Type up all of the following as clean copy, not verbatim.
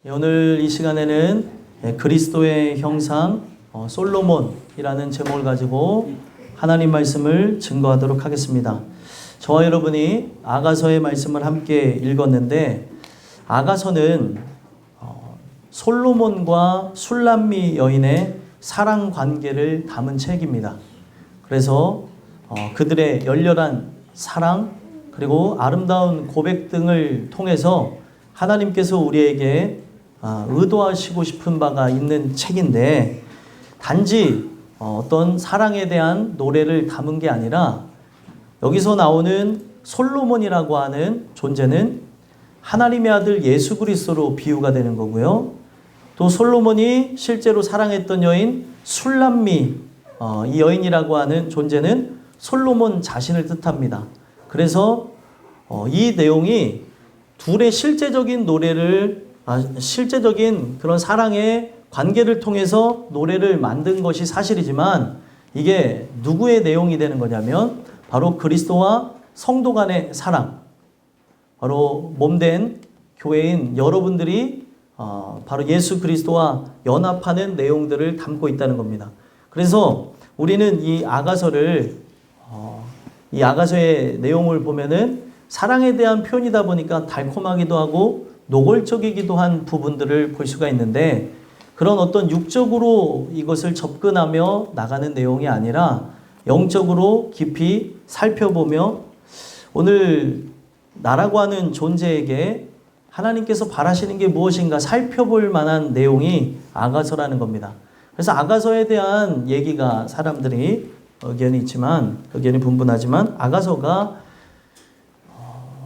오늘 이 시간에는 그리스도의 형상 솔로몬이라는 제목을 가지고 하나님 말씀을 증거하도록 하겠습니다. 저와 여러분이 아가서의 말씀을 함께 읽었는데, 아가서는 솔로몬과 술람미 여인의 사랑 관계를 담은 책입니다. 그래서 그들의 열렬한 사랑 그리고 아름다운 고백 등을 통해서 하나님께서 우리에게 의도하시고 싶은 바가 있는 책인데, 단지 어떤 사랑에 대한 노래를 담은 게 아니라 여기서 나오는 솔로몬이라고 하는 존재는 하나님의 아들 예수 그리스도로 비유가 되는 거고요. 또 솔로몬이 실제로 사랑했던 여인 술람미, 이 여인이라고 하는 존재는 솔로몬 자신을 뜻합니다. 그래서 이 내용이 둘의 실제적인 노래를, 실제적인 그런 사랑의 관계를 통해서 노래를 만든 것이 사실이지만, 이게 누구의 내용이 되는 거냐면 바로 그리스도와 성도 간의 사랑, 바로 몸된 교회인 여러분들이 바로 예수 그리스도와 연합하는 내용들을 담고 있다는 겁니다. 그래서 우리는 이 아가서의 내용을 보면은 사랑에 대한 표현이다 보니까 달콤하기도 하고 노골적이기도 한 부분들을 볼 수가 있는데, 그런 어떤 육적으로 이것을 접근하며 나가는 내용이 아니라 영적으로 깊이 살펴보며 오늘 나라고 하는 존재에게 하나님께서 바라시는 게 무엇인가 살펴볼 만한 내용이 아가서라는 겁니다. 그래서 아가서에 대한 얘기가 사람들이 의견이 분분하지만, 아가서가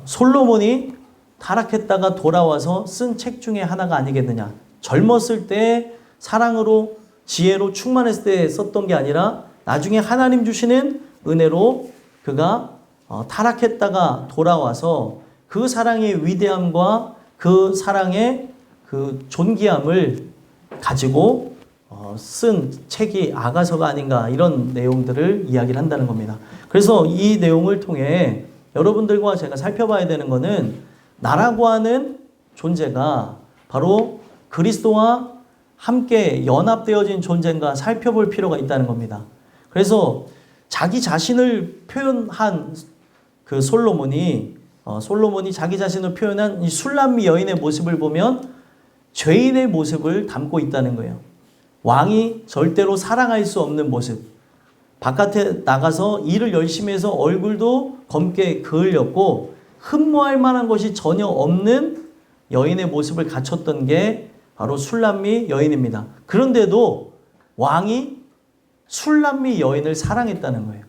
솔로몬이 타락했다가 돌아와서 쓴 책 중에 하나가 아니겠느냐. 젊었을 때 사랑으로 지혜로 충만했을 때 썼던 게 아니라 나중에 하나님 주시는 은혜로 그가 타락했다가 돌아와서 그 사랑의 위대함과 그 사랑의 그 존귀함을 가지고 쓴 책이 아가서가 아닌가, 이런 내용들을 이야기를 한다는 겁니다. 그래서 이 내용을 통해 여러분들과 제가 살펴봐야 되는 것은, 나라고 하는 존재가 바로 그리스도와 함께 연합되어진 존재인가 살펴볼 필요가 있다는 겁니다. 그래서 자기 자신을 표현한 그 솔로몬이 자기 자신을 표현한 이 술람미 여인의 모습을 보면 죄인의 모습을 담고 있다는 거예요. 왕이 절대로 사랑할 수 없는 모습. 바깥에 나가서 일을 열심히 해서 얼굴도 검게 그을렸고 흠모할 만한 것이 전혀 없는 여인의 모습을 갖췄던 게 바로 술람미 여인입니다. 그런데도 왕이 술람미 여인을 사랑했다는 거예요.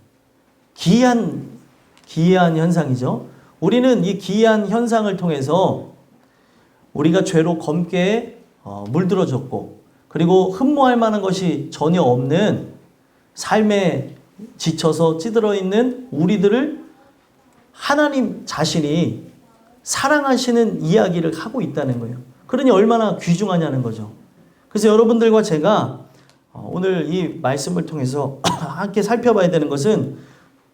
기이한 현상이죠. 우리는 이 기이한 현상을 통해서 우리가 죄로 검게 물들어졌고, 그리고 흠모할 만한 것이 전혀 없는 삶에 지쳐서 찌들어 있는 우리들을 하나님 자신이 사랑하시는 이야기를 하고 있다는 거예요. 그러니 얼마나 귀중하냐는 거죠. 그래서 여러분들과 제가 오늘 이 말씀을 통해서 함께 살펴봐야 되는 것은,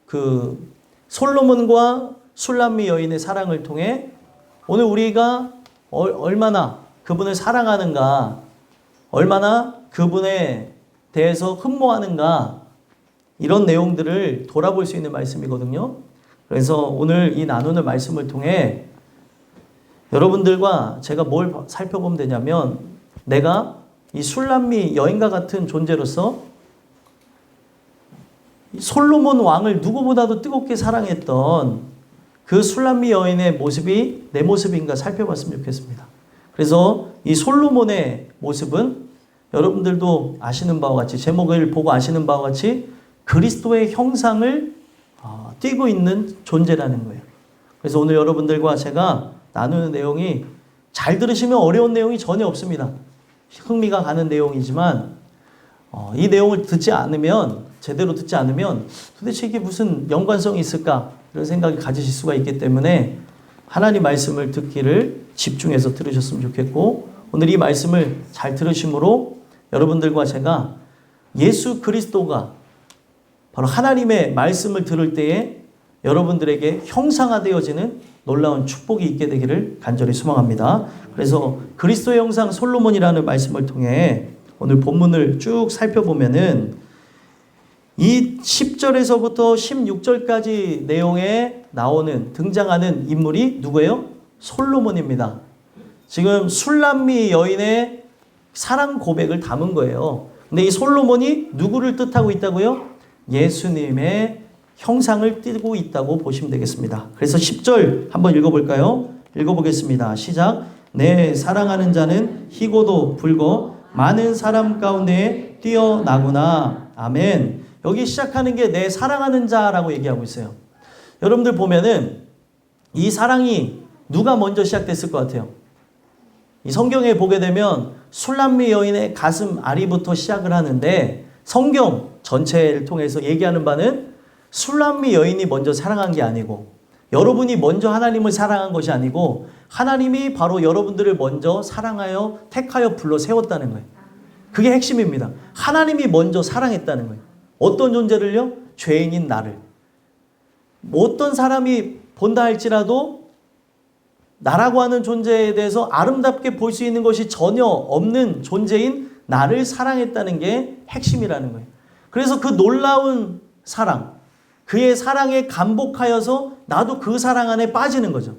그 솔로몬과 술람미 여인의 사랑을 통해 오늘 우리가 얼마나 그분을 사랑하는가, 얼마나 그분에 대해서 흠모하는가, 이런 내용들을 돌아볼 수 있는 말씀이거든요. 그래서 오늘 이 나누는 말씀을 통해 여러분들과 제가 뭘 살펴보면 되냐면, 내가 이 술람미 여인과 같은 존재로서 솔로몬 왕을 누구보다도 뜨겁게 사랑했던 그 술람미 여인의 모습이 내 모습인가 살펴봤으면 좋겠습니다. 그래서 이 솔로몬의 모습은 여러분들도 아시는 바와 같이, 제목을 보고 아시는 바와 같이 그리스도의 형상을 띠고 있는 존재라는 거예요. 그래서 오늘 여러분들과 제가 나누는 내용이, 잘 들으시면 어려운 내용이 전혀 없습니다. 흥미가 가는 내용이지만 이 내용을 제대로 듣지 않으면 도대체 이게 무슨 연관성이 있을까, 이런 생각이 가지실 수가 있기 때문에 하나님 말씀을 듣기를 집중해서 들으셨으면 좋겠고, 오늘 이 말씀을 잘 들으심으로 여러분들과 제가 예수 그리스도가 바로 하나님의 말씀을 들을 때에 여러분들에게 형상화되어지는 놀라운 축복이 있게 되기를 간절히 소망합니다. 그래서 그리스도의 형상 솔로몬이라는 말씀을 통해 오늘 본문을 쭉 살펴보면은 이 10절에서부터 16절까지 내용에 나오는 등장하는 인물이 누구예요? 솔로몬입니다. 지금 술람미 여인의 사랑 고백을 담은 거예요. 근데 이 솔로몬이 누구를 뜻하고 있다고요? 예수님의 형상을 띠고 있다고 보시면 되겠습니다. 그래서 10절 한번 읽어볼까요? 읽어보겠습니다. 시작. 내 사랑하는 자는 희고도 붉어 많은 사람 가운데 뛰어나구나. 아멘. 여기 시작하는 게 내 사랑하는 자라고 얘기하고 있어요. 여러분들 보면은 이 사랑이 누가 먼저 시작됐을 것 같아요? 이 성경에 보게 되면 술람미 여인의 가슴 아리부터 시작을 하는데 성경 전체를 통해서 얘기하는 바는 술람미 여인이 먼저 사랑한 게 아니고 여러분이 먼저 하나님을 사랑한 것이 아니고 하나님이 바로 여러분들을 먼저 사랑하여 택하여 불러 세웠다는 거예요. 그게 핵심입니다. 하나님이 먼저 사랑했다는 거예요. 어떤 존재를요? 죄인인 나를. 어떤 사람이 본다 할지라도 나라고 하는 존재에 대해서 아름답게 볼 수 있는 것이 전혀 없는 존재인 나를 사랑했다는 게 핵심이라는 거예요. 그래서 그 놀라운 사랑, 그의 사랑에 감복하여서 나도 그 사랑 안에 빠지는 거죠.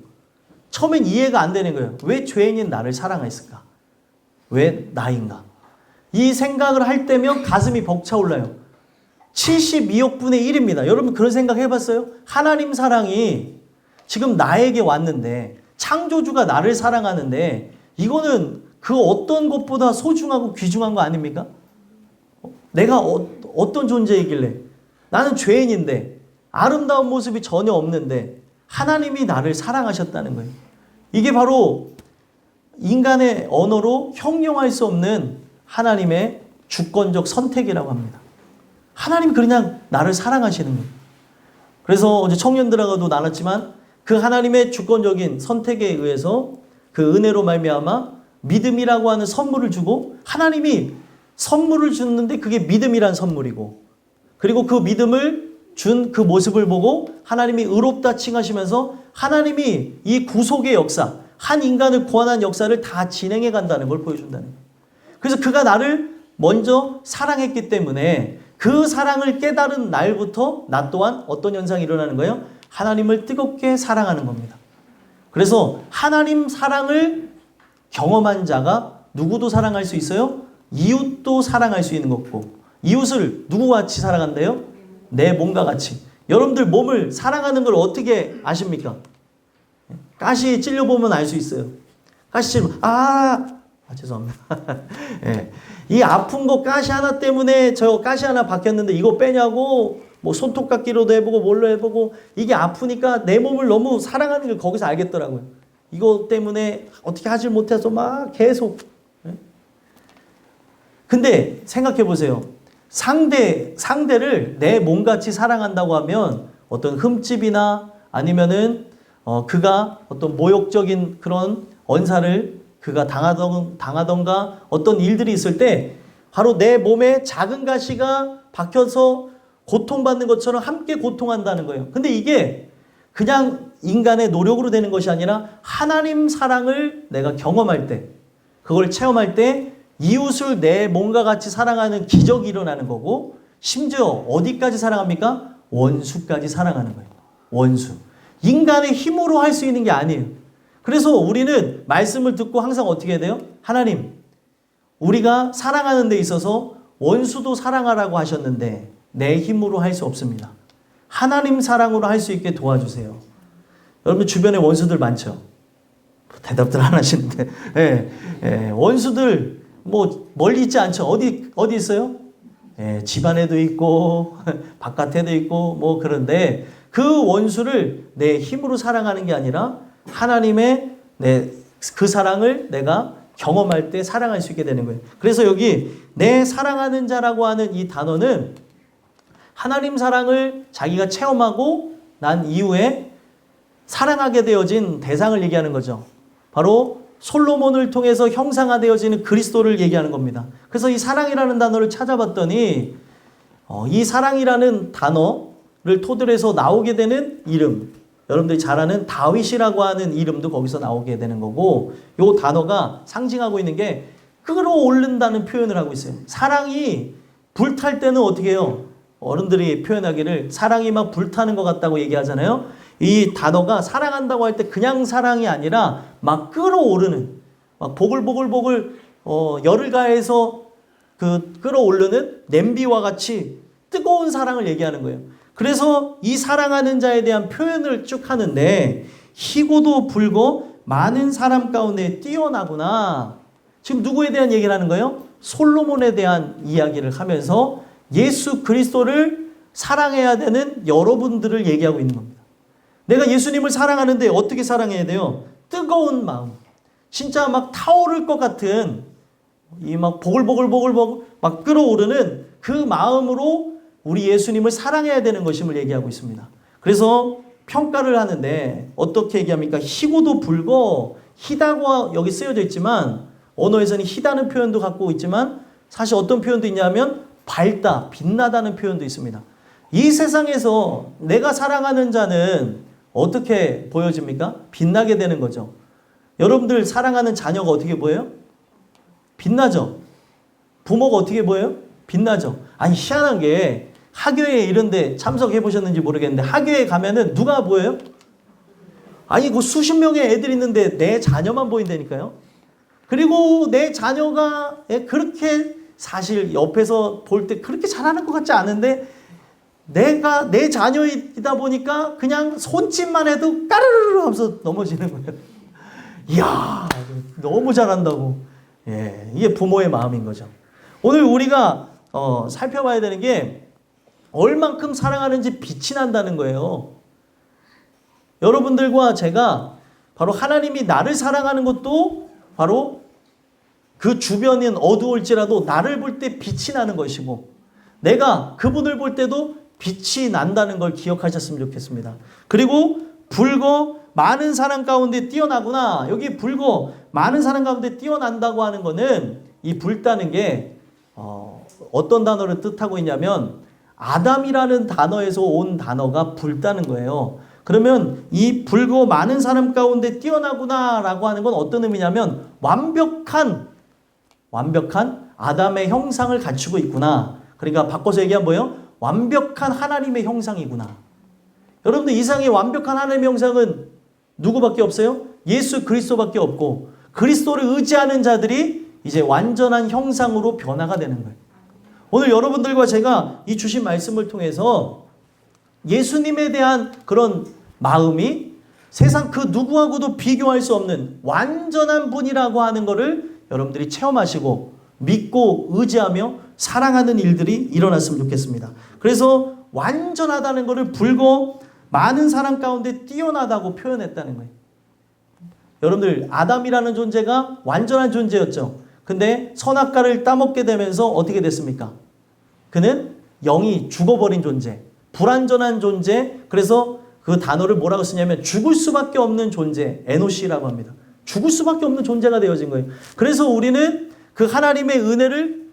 처음엔 이해가 안 되는 거예요. 왜 죄인인 나를 사랑했을까? 왜 나인가? 이 생각을 할 때면 가슴이 벅차올라요. 72억 분의 1입니다. 여러분 그런 생각 해봤어요? 하나님 사랑이 지금 나에게 왔는데 창조주가 나를 사랑하는데 이거는 그 어떤 것보다 소중하고 귀중한 거 아닙니까? 내가 어떤 존재이길래 나는 죄인인데 아름다운 모습이 전혀 없는데 하나님이 나를 사랑하셨다는 거예요. 이게 바로 인간의 언어로 형용할 수 없는 하나님의 주권적 선택이라고 합니다. 하나님 그냥 나를 사랑하시는 거예요. 그래서 어제 청년들하고도 나눴지만 그 하나님의 주권적인 선택에 의해서 그 은혜로 말미암아 믿음이라고 하는 선물을 주고 하나님이 선물을 주는데 그게 믿음이란 선물이고 그리고 그 믿음을 준 그 모습을 보고 하나님이 의롭다 칭하시면서 하나님이 이 구속의 역사, 한 인간을 구원한 역사를 다 진행해 간다는 걸 보여준다는 거예요. 그래서 그가 나를 먼저 사랑했기 때문에 그 사랑을 깨달은 날부터 나 또한 어떤 현상이 일어나는 거예요? 하나님을 뜨겁게 사랑하는 겁니다. 그래서 하나님 사랑을 경험한 자가 누구도 사랑할 수 있어요? 이웃도 사랑할 수 있는 거고 이웃을 누구와 같이 사랑한대요? 내 몸과 같이. 여러분들 몸을 사랑하는 걸 어떻게 아십니까? 가시 찔려보면 알 수 있어요. 가시 찔러보면 죄송합니다. 예. 이 아픈 거 가시 하나 때문에 저 가시 하나 박혔는데 이거 빼냐고 뭐 손톱깎이로도 해보고 뭘로 해보고 이게 아프니까 내 몸을 너무 사랑하는 걸 거기서 알겠더라고요. 이거 때문에 어떻게 하질 못해서 막 계속. 예? 근데 생각해 보세요. 상대를 내 몸같이 사랑한다고 하면 어떤 흠집이나 아니면은 그가 어떤 모욕적인 그런 언사를 그가 당하던가 어떤 일들이 있을 때 바로 내 몸에 작은 가시가 박혀서 고통받는 것처럼 함께 고통한다는 거예요. 근데 이게 그냥 인간의 노력으로 되는 것이 아니라 하나님 사랑을 내가 경험할 때 그걸 체험할 때 이웃을 내 몸과 같이 사랑하는 기적이 일어나는 거고 심지어 어디까지 사랑합니까? 원수까지 사랑하는 거예요. 원수. 인간의 힘으로 할 수 있는 게 아니에요. 그래서 우리는 말씀을 듣고 항상 어떻게 해야 돼요? 하나님, 우리가 사랑하는 데 있어서 원수도 사랑하라고 하셨는데 내 힘으로 할 수 없습니다. 하나님 사랑으로 할 수 있게 도와주세요. 여러분 주변에 원수들 많죠? 대답들 안 하시는데 원수들 뭐 멀리 있지 않죠? 어디 있어요? 집안에도 있고 바깥에도 있고 뭐 그런데 그 원수를 내 힘으로 사랑하는 게 아니라 하나님의 그 사랑을 내가 경험할 때 사랑할 수 있게 되는 거예요. 그래서 여기 내 사랑하는 자라고 하는 이 단어는 하나님 사랑을 자기가 체험하고 난 이후에 사랑하게 되어진 대상을 얘기하는 거죠. 바로 솔로몬을 통해서 형상화되어지는 그리스도를 얘기하는 겁니다. 그래서 이 사랑이라는 단어를 찾아봤더니 이 사랑이라는 단어 토대로 해서 나오게 되는 이름. 여러분들이 잘 아는 다윗이라고 하는 이름도 거기서 나오게 되는 거고, 요 단어가 상징하고 있는 게 끌어오른다는 표현을 하고 있어요. 사랑이 불탈 때는 어떻게 해요? 어른들이 표현하기를 사랑이 막 불타는 것 같다고 얘기하잖아요. 이 단어가 사랑한다고 할 때 그냥 사랑이 아니라 막 끌어오르는, 막 보글보글보글 열을 가해서 그 끌어오르는 냄비와 같이 뜨거운 사랑을 얘기하는 거예요. 그래서 이 사랑하는 자에 대한 표현을 쭉 하는데, 희고도 불고 많은 사람 가운데 뛰어나구나. 지금 누구에 대한 얘기를 하는 거예요? 솔로몬에 대한 이야기를 하면서 예수 그리스도를 사랑해야 되는 여러분들을 얘기하고 있는 겁니다. 내가 예수님을 사랑하는데 어떻게 사랑해야 돼요? 뜨거운 마음. 진짜 막 타오를 것 같은 이 막 보글보글보글 막 끌어오르는 그 마음으로 우리 예수님을 사랑해야 되는 것임을 얘기하고 있습니다. 그래서 평가를 하는데 어떻게 얘기합니까? 희고도 불고, 희다고 여기 쓰여져 있지만 언어에서는 희다는 표현도 갖고 있지만 사실 어떤 표현도 있냐면 밝다, 빛나다는 표현도 있습니다. 이 세상에서 내가 사랑하는 자는 어떻게 보여집니까? 빛나게 되는 거죠. 여러분들 사랑하는 자녀가 어떻게 보여요? 빛나죠. 부모가 어떻게 보여요? 빛나죠. 아니 희한한 게 학교에 이런 데 참석해 보셨는지 모르겠는데 학교에 가면은 누가 보여요? 아니 그 수십 명의 애들이 있는데 내 자녀만 보인다니까요. 그리고 내 자녀가 그렇게 사실 옆에서 볼 때 그렇게 잘하는 것 같지 않은데 내가 내 자녀이다 보니까 그냥 손짓만 해도 까르르르 하면서 넘어지는 거예요. 이야 너무 잘한다고. 예, 이게 부모의 마음인 거죠. 오늘 우리가 살펴봐야 되는 게 얼만큼 사랑하는지 빛이 난다는 거예요. 여러분들과 제가 바로 하나님이 나를 사랑하는 것도 바로 그 주변은 어두울지라도 나를 볼 때 빛이 나는 것이고, 내가 그분을 볼 때도 빛이 난다는 걸 기억하셨으면 좋겠습니다. 그리고 불고 많은 사람 가운데 뛰어나구나. 여기 불고 많은 사람 가운데 뛰어난다고 하는 거는, 이 불다는 게 어떤 단어를 뜻하고 있냐면 아담이라는 단어에서 온 단어가 불다는 거예요. 그러면 이 불고 많은 사람 가운데 뛰어나구나 라고 하는 건 어떤 의미냐면 완벽한 아담의 형상을 갖추고 있구나. 그러니까 바꿔서 얘기하면 뭐예요? 완벽한 하나님의 형상이구나. 여러분들 이상의 완벽한 하나님의 형상은 누구밖에 없어요? 예수 그리스도밖에 없고, 그리스도를 의지하는 자들이 이제 완전한 형상으로 변화가 되는 거예요. 오늘 여러분들과 제가 이 주신 말씀을 통해서 예수님에 대한 그런 마음이 세상 그 누구하고도 비교할 수 없는 완전한 분이라고 하는 것을 여러분들이 체험하시고 믿고 의지하며 사랑하는 일들이 일어났으면 좋겠습니다. 그래서 완전하다는 것을 불고 많은 사람 가운데 뛰어나다고 표현했다는 거예요. 여러분들 아담이라는 존재가 완전한 존재였죠. 근데 선악과를 따먹게 되면서 어떻게 됐습니까? 그는 영이 죽어버린 존재, 불완전한 존재. 그래서 그 단어를 뭐라고 쓰냐면 죽을 수밖에 없는 존재, 에노시라고 합니다. 죽을 수밖에 없는 존재가 되어진 거예요. 그래서 우리는 그 하나님의 은혜를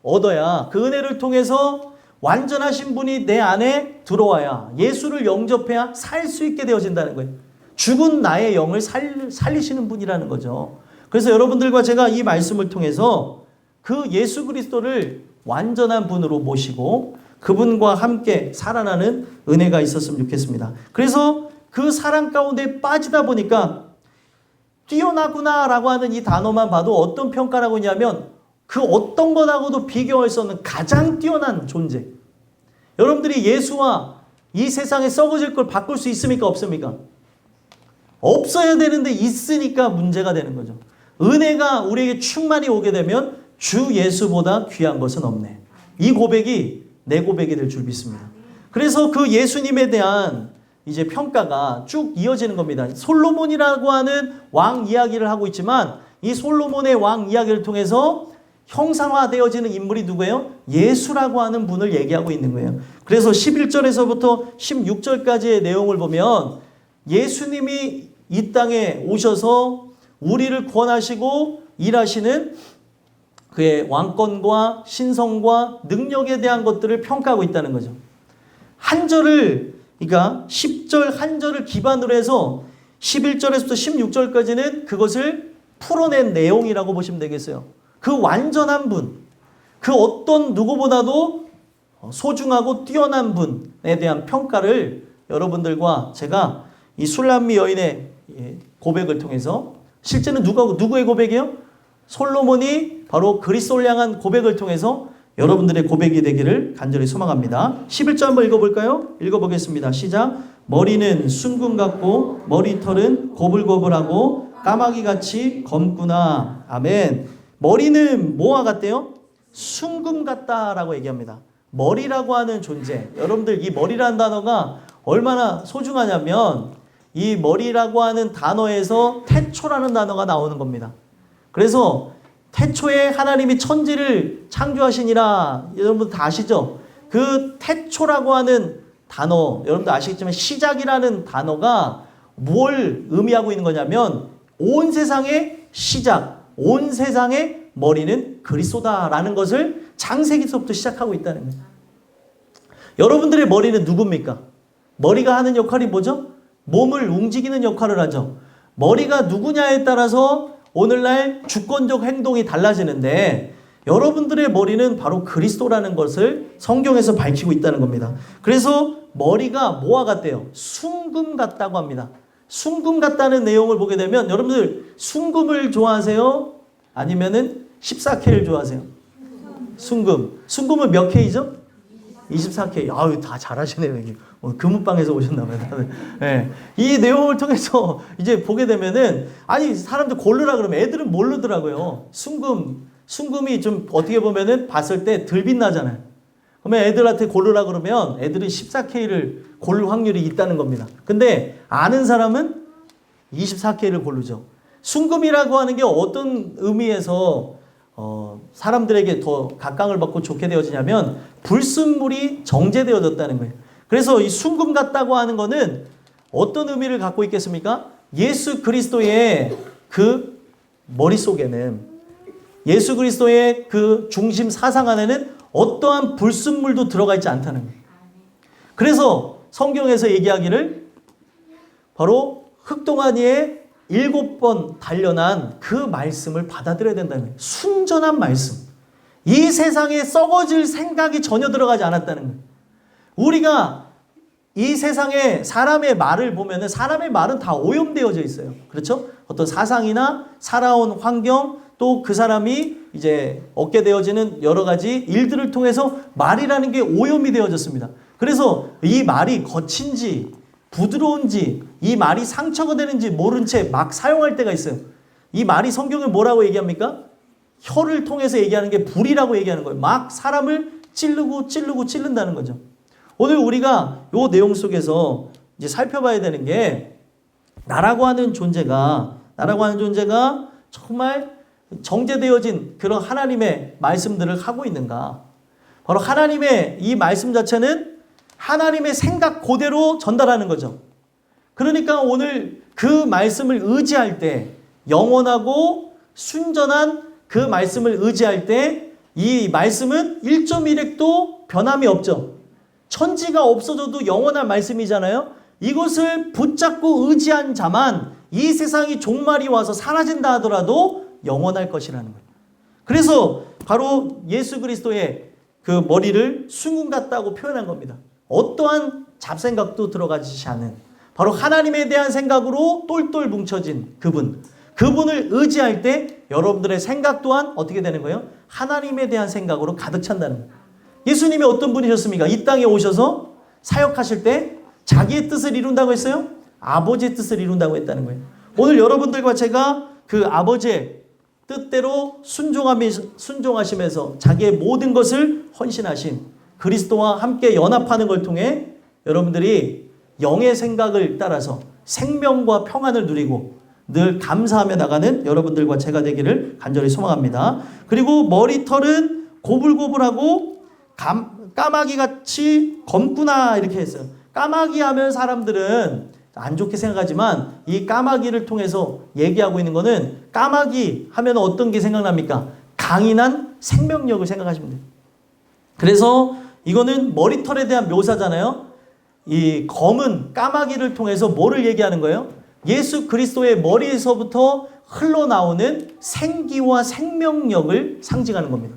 얻어야, 그 은혜를 통해서 완전하신 분이 내 안에 들어와야, 예수를 영접해야 살 수 있게 되어진다는 거예요. 죽은 나의 영을 살리시는 분이라는 거죠. 그래서 여러분들과 제가 이 말씀을 통해서 그 예수 그리스도를 완전한 분으로 모시고 그분과 함께 살아나는 은혜가 있었으면 좋겠습니다. 그래서 그 사랑 가운데 빠지다 보니까 뛰어나구나라고 하는 이 단어만 봐도 어떤 평가라고 하냐면 그 어떤 것하고도 비교할 수 없는 가장 뛰어난 존재. 여러분들이 예수와 이 세상에 썩어질 걸 바꿀 수 있습니까? 없습니까? 없어야 되는데 있으니까 문제가 되는 거죠. 은혜가 우리에게 충만히 오게 되면 주 예수보다 귀한 것은 없네. 이 고백이 내 고백이 될 줄 믿습니다. 그래서 그 예수님에 대한 이제 평가가 쭉 이어지는 겁니다. 솔로몬이라고 하는 왕 이야기를 하고 있지만 이 솔로몬의 왕 이야기를 통해서 형상화되어지는 인물이 누구예요? 예수라고 하는 분을 얘기하고 있는 거예요. 그래서 11절에서부터 16절까지의 내용을 보면 예수님이 이 땅에 오셔서 우리를 구원하시고 일하시는 그의 왕권과 신성과 능력에 대한 것들을 평가하고 있다는 거죠. 한 절을, 그러니까 10절 한 절을 기반으로 해서 11절에서부터 16절까지는 그것을 풀어낸 내용이라고 보시면 되겠어요. 그 완전한 분, 그 어떤 누구보다도 소중하고 뛰어난 분에 대한 평가를 여러분들과 제가 이 술람미 여인의 고백을 통해서, 실제는 누구의 고백이에요? 솔로몬이 바로 그리스도를 향한 고백을 통해서 여러분들의 고백이 되기를 간절히 소망합니다. 11절 한번 읽어볼까요? 읽어보겠습니다. 시작. 머리는 순금 같고 머리털은 고불고불하고 까마귀같이 검구나. 아멘. 머리는 뭐와 같대요? 순금 같다라고 얘기합니다. 머리라고 하는 존재, 여러분들 이 머리라는 단어가 얼마나 소중하냐면 이 머리라고 하는 단어에서 태초라는 단어가 나오는 겁니다. 그래서 태초에 하나님이 천지를 창조하시니라, 여러분 다 아시죠? 그 태초라고 하는 단어, 여러분도 아시겠지만 시작이라는 단어가 뭘 의미하고 있는 거냐면 온 세상의 시작, 온 세상의 머리는 그리스도다라는 것을 창세기서부터 시작하고 있다는 거예요. 여러분들의 머리는 누굽니까? 머리가 하는 역할이 뭐죠? 몸을 움직이는 역할을 하죠. 머리가 누구냐에 따라서 오늘날 주권적 행동이 달라지는데 여러분들의 머리는 바로 그리스도라는 것을 성경에서 밝히고 있다는 겁니다. 그래서 머리가 뭐와 같대요? 순금 같다고 합니다. 순금 같다는 내용을 보게 되면 여러분들 순금을 좋아하세요? 아니면은 14K를 좋아하세요? 순금. 순금은 몇 K죠? 24K. 아유, 다 잘하시네요, 여기. 금은방에서 오셨나봐요. 네. 이 내용을 통해서 이제 보게 되면은, 아니, 사람들 고르라 그러면 애들은 모르더라고요. 순금이 좀 어떻게 보면은 봤을 때 덜 빛나잖아요. 그러면 애들한테 고르라 그러면 애들은 14K를 고를 확률이 있다는 겁니다. 근데 아는 사람은 24K를 고르죠. 순금이라고 하는 게 어떤 의미에서 사람들에게 더 각광을 받고 좋게 되어지냐면 불순물이 정제되어졌다는 거예요. 그래서 이 순금 같다고 하는 거는 어떤 의미를 갖고 있겠습니까? 예수 그리스도의 그 머릿속에는, 예수 그리스도의 그 중심 사상 안에는 어떠한 불순물도 들어가 있지 않다는 거예요. 그래서 성경에서 얘기하기를 바로 흑동아니에 7번 단련한 그 말씀을 받아들여야 된다는 거예요. 순전한 말씀. 이 세상에 썩어질 생각이 전혀 들어가지 않았다는 거예요. 우리가 이 세상에 사람의 말을 보면은 사람의 말은 다 오염되어져 있어요. 그렇죠? 어떤 사상이나 살아온 환경, 또 그 사람이 이제 얻게 되어지는 여러 가지 일들을 통해서 말이라는 게 오염이 되어졌습니다. 그래서 이 말이 거친지 부드러운지, 이 말이 상처가 되는지 모른 채 막 사용할 때가 있어요. 이 말이 성경에 뭐라고 얘기합니까? 혀를 통해서 얘기하는 게 불이라고 얘기하는 거예요. 막 사람을 찌른다는 거죠. 오늘 우리가 이 내용 속에서 이제 살펴봐야 되는 게, 나라고 하는 존재가 정말 정제되어진 그런 하나님의 말씀들을 하고 있는가? 바로 하나님의 이 말씀 자체는 하나님의 생각 그대로 전달하는 거죠. 그러니까 오늘 그 말씀을 의지할 때, 영원하고 순전한 그 말씀을 의지할 때 이 말씀은 1.1핵도 변함이 없죠. 천지가 없어져도 영원한 말씀이잖아요. 이것을 붙잡고 의지한 자만 이 세상이 종말이 와서 사라진다 하더라도 영원할 것이라는 거예요. 그래서 바로 예수 그리스도의 그 머리를 순금 같다고 표현한 겁니다. 어떠한 잡생각도 들어가지 않은, 바로 하나님에 대한 생각으로 똘똘 뭉쳐진 그분을 의지할 때 여러분들의 생각 또한 어떻게 되는 거예요? 하나님에 대한 생각으로 가득 찬다는 거예요. 예수님이 어떤 분이셨습니까? 이 땅에 오셔서 사역하실 때 자기의 뜻을 이룬다고 했어요? 아버지의 뜻을 이룬다고 했다는 거예요. 오늘 여러분들과 제가 그 아버지의 뜻대로 순종하시면서 자기의 모든 것을 헌신하신 그리스도와 함께 연합하는 걸 통해 여러분들이 영의 생각을 따라서 생명과 평안을 누리고 늘 감사하며 나가는 여러분들과 제가 되기를 간절히 소망합니다. 그리고 머리털은 고불고불하고 까마귀같이 검구나 이렇게 했어요. 까마귀 하면 사람들은 안 좋게 생각하지만 이 까마귀를 통해서 얘기하고 있는 거는, 까마귀 하면 어떤 게 생각납니까? 강인한 생명력을 생각하시면 돼요. 그래서 이거는 머리털에 대한 묘사잖아요. 이 검은 까마귀를 통해서 뭐를 얘기하는 거예요? 예수 그리스도의 머리에서부터 흘러나오는 생기와 생명력을 상징하는 겁니다.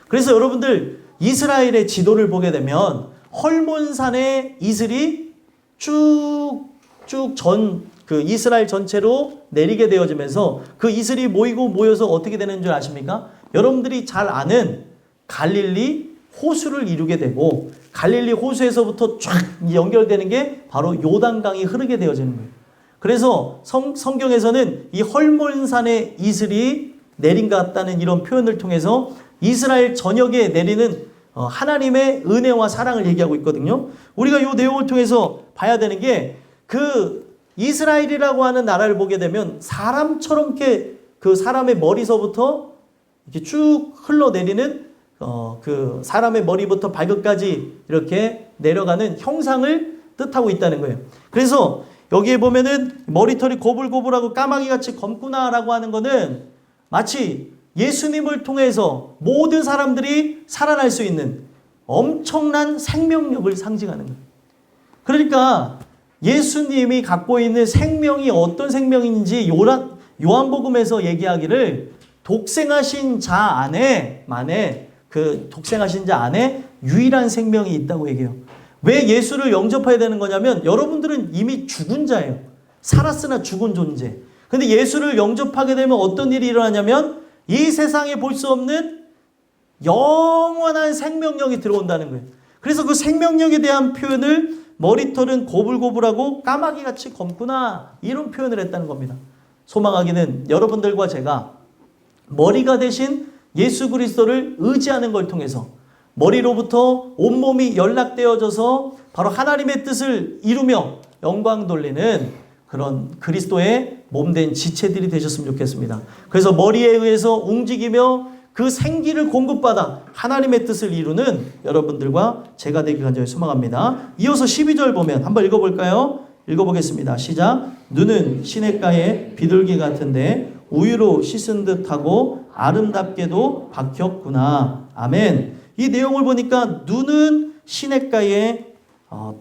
그래서 여러분들 이스라엘의 지도를 보게 되면 헐몬산의 이슬이 쭉쭉 그 이스라엘 전체로 내리게 되어지면서 그 이슬이 모여서 어떻게 되는 줄 아십니까? 여러분들이 잘 아는 갈릴리 호수를 이루게 되고 갈릴리 호수에서부터 쫙 연결되는 게 바로 요단강이 흐르게 되어지는 거예요. 그래서 성경에서는 이 헐몬산의 이슬이 내린 것 같다는 이런 표현을 통해서 이스라엘 전역에 내리는 하나님의 은혜와 사랑을 얘기하고 있거든요. 우리가 이 내용을 통해서 봐야 되는 게 그 이스라엘이라고 하는 나라를 보게 되면 사람처럼 이렇게 그 사람의 머리서부터 이렇게 쭉 흘러내리는 그 사람의 머리부터 발끝까지 이렇게 내려가는 형상을 뜻하고 있다는 거예요. 그래서 여기에 보면은 머리털이 고불고불하고 까마귀같이 검구나라고 하는 거는 마치 예수님을 통해서 모든 사람들이 살아날 수 있는 엄청난 생명력을 상징하는 거예요. 그러니까 예수님이 갖고 있는 생명이 어떤 생명인지 요한복음에서 얘기하기를 독생하신 자 안에만의 그 독생하신 자 안에 유일한 생명이 있다고 얘기해요. 왜 예수를 영접해야 되는 거냐면 여러분들은 이미 죽은 자예요. 살았으나 죽은 존재. 근데 예수를 영접하게 되면 어떤 일이 일어나냐면 이 세상에 볼 수 없는 영원한 생명력이 들어온다는 거예요. 그래서 그 생명력에 대한 표현을 머리털은 고불고불하고 까마귀같이 검구나 이런 표현을 했다는 겁니다. 소망하기는 여러분들과 제가 머리가 되신 예수 그리스도를 의지하는 걸 통해서 머리로부터 온몸이 연락되어져서 바로 하나님의 뜻을 이루며 영광 돌리는 그런 그리스도의 몸된 지체들이 되셨으면 좋겠습니다. 그래서 머리에 의해서 움직이며 그 생기를 공급받아 하나님의 뜻을 이루는 여러분들과 제가 되기 간절히 소망합니다. 이어서 12절 보면 한번 읽어볼까요? 읽어보겠습니다. 시작. 눈은 시냇가의 비둘기 같은데 우유로 씻은 듯하고 아름답게도 박혔구나. 아멘. 이 내용을 보니까 눈은 시냇가의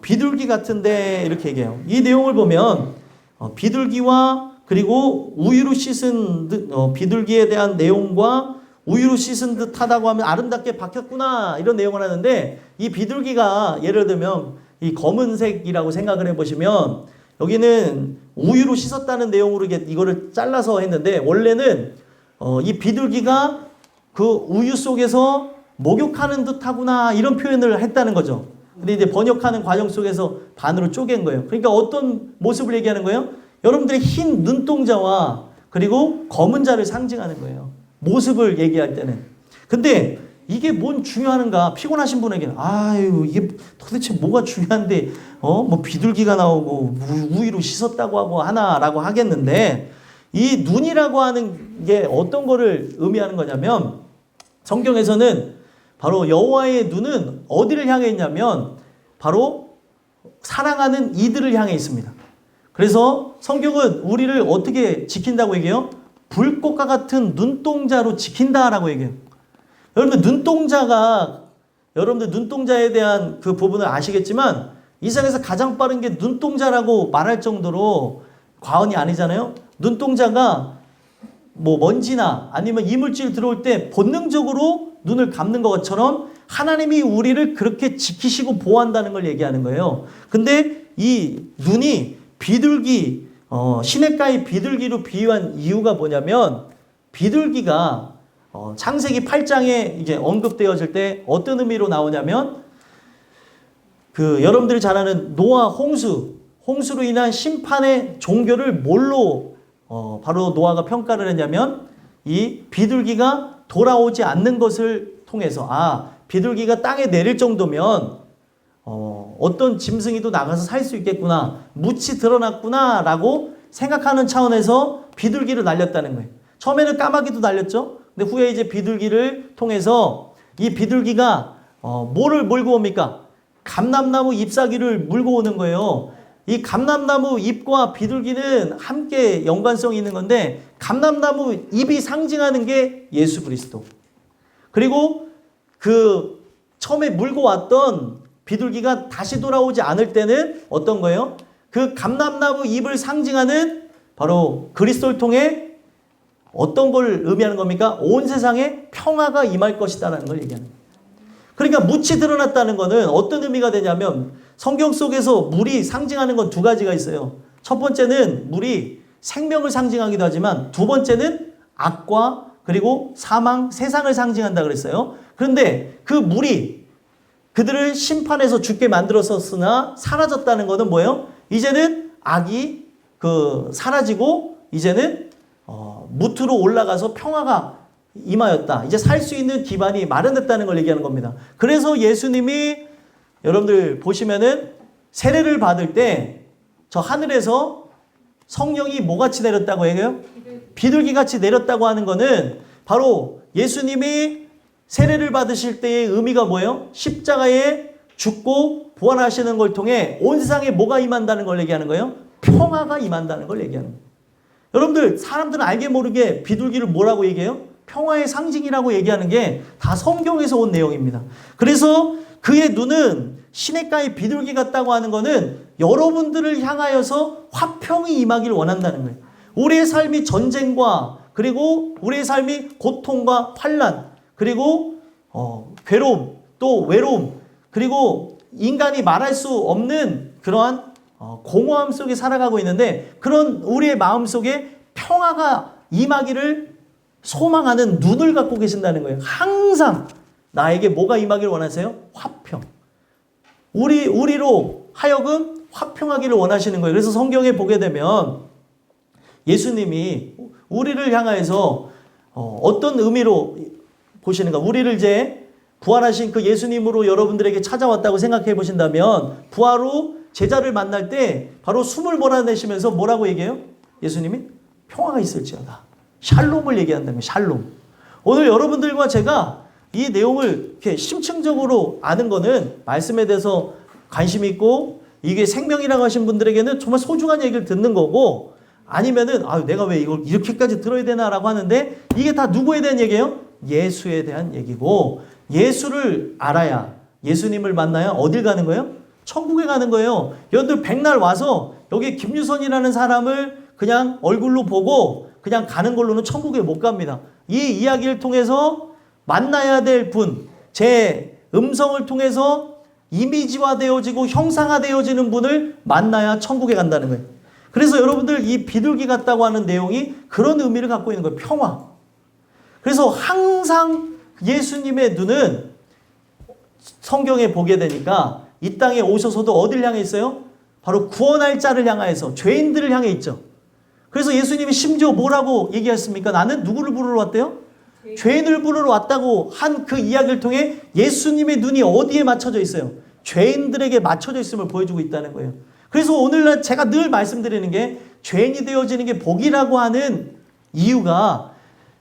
비둘기 같은데 이렇게 얘기해요. 이 내용을 보면 비둘기와 그리고 우유로 씻은 비둘기에 대한 내용과 우유로 씻은 듯하다고 하면 아름답게 박혔구나 이런 내용을 하는데 이 비둘기가 예를 들면 이 검은색이라고 생각을 해보시면 여기는 우유로 씻었다는 내용으로 이거를 잘라서 했는데 원래는 이 비둘기가 그 우유 속에서 목욕하는 듯하구나 이런 표현을 했다는 거죠. 근데 이제 번역하는 과정 속에서 반으로 쪼갠 거예요. 그러니까 어떤 모습을 얘기하는 거예요? 여러분들의 흰 눈동자와 그리고 검은 자를 상징하는 거예요. 모습을 얘기할 때는. 근데 이게 뭔 중요한가? 피곤하신 분에게는 아유 이게 도대체 뭐가 중요한데 뭐 비둘기가 나오고 우유로 씻었다고 하고 하나라고 하겠는데 이 눈이라고 하는 게 어떤 거를 의미하는 거냐면 성경에서는 바로 여호와의 눈은 어디를 향해 있냐면 바로 사랑하는 이들을 향해 있습니다. 그래서 성경은 우리를 어떻게 지킨다고 얘기해요? 불꽃과 같은 눈동자로 지킨다라고 얘기해요. 여러분들 눈동자에 대한 그 부분을 아시겠지만 이 세상에서 가장 빠른 게 눈동자라고 말할 정도로 과언이 아니잖아요. 눈동자가 뭐 먼지나 아니면 이물질 들어올 때 본능적으로 눈을 감는 것처럼 하나님이 우리를 그렇게 지키시고 보호한다는 걸 얘기하는 거예요. 근데 이 눈이 비둘기, 시냇가의 비둘기로 비유한 이유가 뭐냐면 비둘기가 창세기 8장에 이제 언급되어질 때 어떤 의미로 나오냐면 그 여러분들이 잘 아는 노아 홍수로 인한 심판의 종교를 뭘로 바로 노아가 평가를 했냐면 이 비둘기가 돌아오지 않는 것을 통해서 비둘기가 땅에 내릴 정도면 어떤 짐승이도 나가서 살 수 있겠구나, 묻이 드러났구나 라고 생각하는 차원에서 비둘기를 날렸다는 거예요. 처음에는 까마귀도 날렸죠. 근데 후에 이제 비둘기를 통해서 이 비둘기가 뭐를 몰고 옵니까? 감람나무 잎사귀를 물고 오는 거예요. 이 감람나무 잎과 비둘기는 함께 연관성이 있는 건데 감람나무 잎이 상징하는 게 예수 그리스도. 그리고 그 처음에 물고 왔던 비둘기가 다시 돌아오지 않을 때는 어떤 거예요? 그 감람나무 잎을 상징하는 바로 그리스도를 통해 어떤 걸 의미하는 겁니까? 온 세상에 평화가 임할 것이다라는 걸 얘기하는 거예요. 그러니까 묻이 드러났다는 거는 어떤 의미가 되냐면 성경 속에서 물이 상징하는 건 두 가지가 있어요. 첫 번째는 물이 생명을 상징하기도 하지만 두 번째는 악과 그리고 사망, 세상을 상징한다 그랬어요. 그런데 그 물이 그들을 심판해서 죽게 만들었었으나 사라졌다는 것은 뭐예요? 이제는 악이 사라지고 이제는 무트로 올라가서 평화가 임하였다. 이제 살 수 있는 기반이 마련됐다는 걸 얘기하는 겁니다. 그래서 예수님이 여러분들 보시면은 세례를 받을 때 저 하늘에서 성령이 뭐같이 내렸다고 얘기해요? 비둘기같이 내렸다고 하는 거는 바로 예수님이 세례를 받으실 때의 의미가 뭐예요? 십자가에 죽고 부활하시는 걸 통해 온 세상에 뭐가 임한다는 걸 얘기하는 거예요? 평화가 임한다는 걸 얘기하는 거예요. 여러분들 사람들은 알게 모르게 비둘기를 뭐라고 얘기해요? 평화의 상징이라고 얘기하는 게 다 성경에서 온 내용입니다. 그래서 그의 눈은 시냇가의 비둘기 같다고 하는 거는 여러분들을 향하여서 화평이 임하길 원한다는 거예요. 우리의 삶이 전쟁과 그리고 우리의 삶이 고통과 환난 그리고 괴로움 또 외로움 그리고 인간이 말할 수 없는 그러한 공허함 속에 살아가고 있는데 그런 우리의 마음 속에 평화가 임하기를 소망하는 눈을 갖고 계신다는 거예요. 항상 나에게 뭐가 임하기를 원하세요? 화평. 우리로 하여금 화평하기를 원하시는 거예요. 그래서 성경에 보게 되면 예수님이 우리를 향하여서 어떤 의미로 보시는가? 우리를 이제 부활하신 그 예수님으로 여러분들에게 찾아왔다고 생각해 보신다면 부활 후 제자를 만날 때 바로 숨을 몰아내시면서 뭐라고 얘기해요? 예수님이 평화가 있을지어다. 샬롬을 얘기한다면 샬롬. 오늘 여러분들과 제가 이 내용을 이렇게 심층적으로 아는 거는 말씀에 대해서 관심이 있고 이게 생명이라고 하신 분들에게는 정말 소중한 얘기를 듣는 거고 아니면은 내가 왜 이걸 이렇게까지 들어야 되나라고 하는데 이게 다 누구에 대한 얘기예요? 예수에 대한 얘기고 예수를 알아야 예수님을 만나야 어딜 가는 거예요? 천국에 가는 거예요. 여러분들 백날 와서 여기 김유선이라는 사람을 그냥 얼굴로 보고 그냥 가는 걸로는 천국에 못 갑니다. 이 이야기를 통해서 만나야 될 분, 제 음성을 통해서 이미지화되어지고 형상화되어지는 분을 만나야 천국에 간다는 거예요. 그래서 여러분들 이 비둘기 같다고 하는 내용이 그런 의미를 갖고 있는 거예요. 평화. 그래서 항상 예수님의 눈은 성경에 보게 되니까 이 땅에 오셔서도 어딜 향해 있어요? 바로 구원할 자를 향하여서 죄인들을 향해 있죠. 그래서 예수님이 심지어 뭐라고 얘기했습니까? 나는 누구를 부르러 왔대요? 죄인을 부르러 왔다고 한 그 이야기를 통해 예수님의 눈이 어디에 맞춰져 있어요? 죄인들에게 맞춰져 있음을 보여주고 있다는 거예요. 그래서 오늘날 제가 늘 말씀드리는 게 죄인이 되어지는 게 복이라고 하는 이유가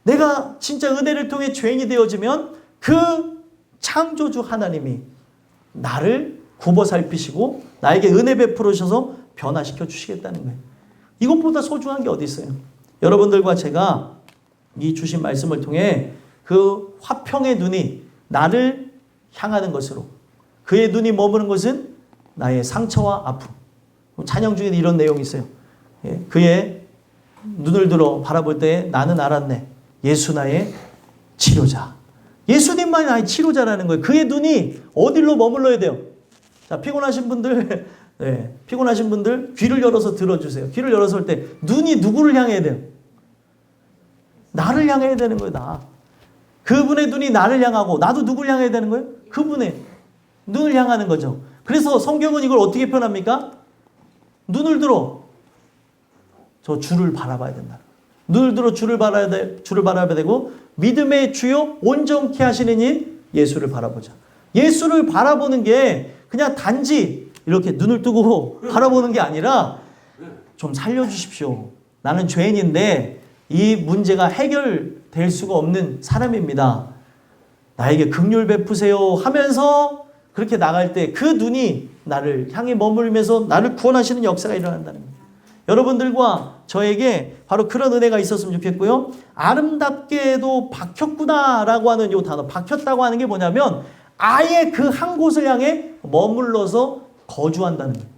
내가 진짜 은혜를 통해 죄인이 되어지면 그 창조주 하나님이 나를 굽어 살피시고 나에게 은혜 베풀으셔서 변화시켜 주시겠다는 거예요. 이것보다 소중한 게 어디 있어요? 여러분들과 제가 이 주신 말씀을 통해 그 화평의 눈이 나를 향하는 것으로 그의 눈이 머무는 것은 나의 상처와 아픔. 찬양 중에 이런 내용이 있어요. 그의 눈을 들어 바라볼 때 나는 알았네. 예수 나의 치료자. 예수님만이 나의 치료자라는 거예요. 그의 눈이 어디로 머물러야 돼요? 자, 피곤하신 분들 귀를 열어서 들어주세요. 귀를 열어서 할 때 눈이 누구를 향해야 돼요? 나를 향해야 되는 거예요. 나. 그분의 눈이 나를 향하고 나도 누구를 향해야 되는 거예요? 그분의 눈을 향하는 거죠. 그래서 성경은 이걸 어떻게 표현합니까? 눈을 들어 저 주를 바라봐야 된다. 눈을 들어 주를 바라봐야 되고 믿음의 주요 온전케 하시는 이 예수를 바라보자. 예수를 바라보는 게 그냥 단지 이렇게 눈을 뜨고 바라보는 게 아니라 좀 살려주십시오. 나는 죄인인데 이 문제가 해결될 수가 없는 사람입니다. 나에게 긍휼 베푸세요 하면서 그렇게 나갈 때 그 눈이 나를 향해 머물면서 나를 구원하시는 역사가 일어난다는 거예요. 여러분들과 저에게 바로 그런 은혜가 있었으면 좋겠고요. 아름답게도 박혔구나라고 하는 이 단어, 박혔다고 하는 게 뭐냐면 아예 그 한 곳을 향해 머물러서 거주한다는 거예요.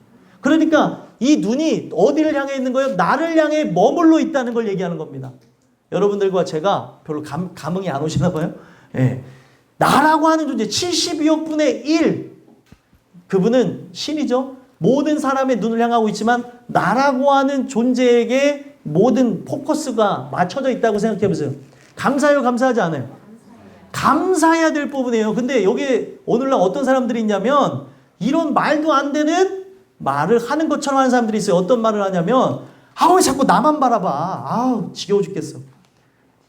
그러니까 이 눈이 어디를 향해 있는 거예요? 나를 향해 머물러 있다는 걸 얘기하는 겁니다. 여러분들과 제가 별로 감흥이 안 오시나 봐요. 예. 나라고 하는 존재 72억 분의 1 그분은 신이죠. 모든 사람의 눈을 향하고 있지만 나라고 하는 존재에게 모든 포커스가 맞춰져 있다고 생각해 보세요. 감사해요? 감사하지 않아요? 감사해야 될 부분이에요. 근데 여기 오늘날 어떤 사람들이 있냐면 이런 말도 안 되는 말을 하는 것처럼 하는 사람들이 있어요. 어떤 말을 하냐면 왜 자꾸 나만 바라봐. 지겨워 죽겠어.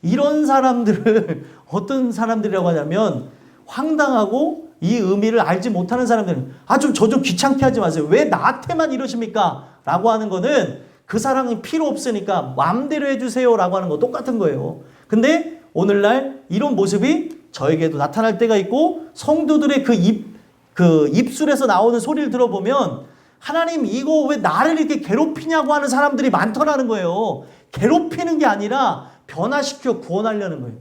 이런 사람들을 어떤 사람들이라고 하냐면 황당하고 이 의미를 알지 못하는 사람들은 저 좀 귀찮게 하지 마세요. 왜 나한테만 이러십니까? 라고 하는 거는 그 사람이 필요 없으니까 마음대로 해주세요 라고 하는 거 똑같은 거예요. 근데 오늘날 이런 모습이 저에게도 나타날 때가 있고 성도들의 그 입술에서 나오는 소리를 들어보면 하나님 이거 왜 나를 이렇게 괴롭히냐고 하는 사람들이 많더라는 거예요. 괴롭히는 게 아니라 변화시켜 구원하려는 거예요.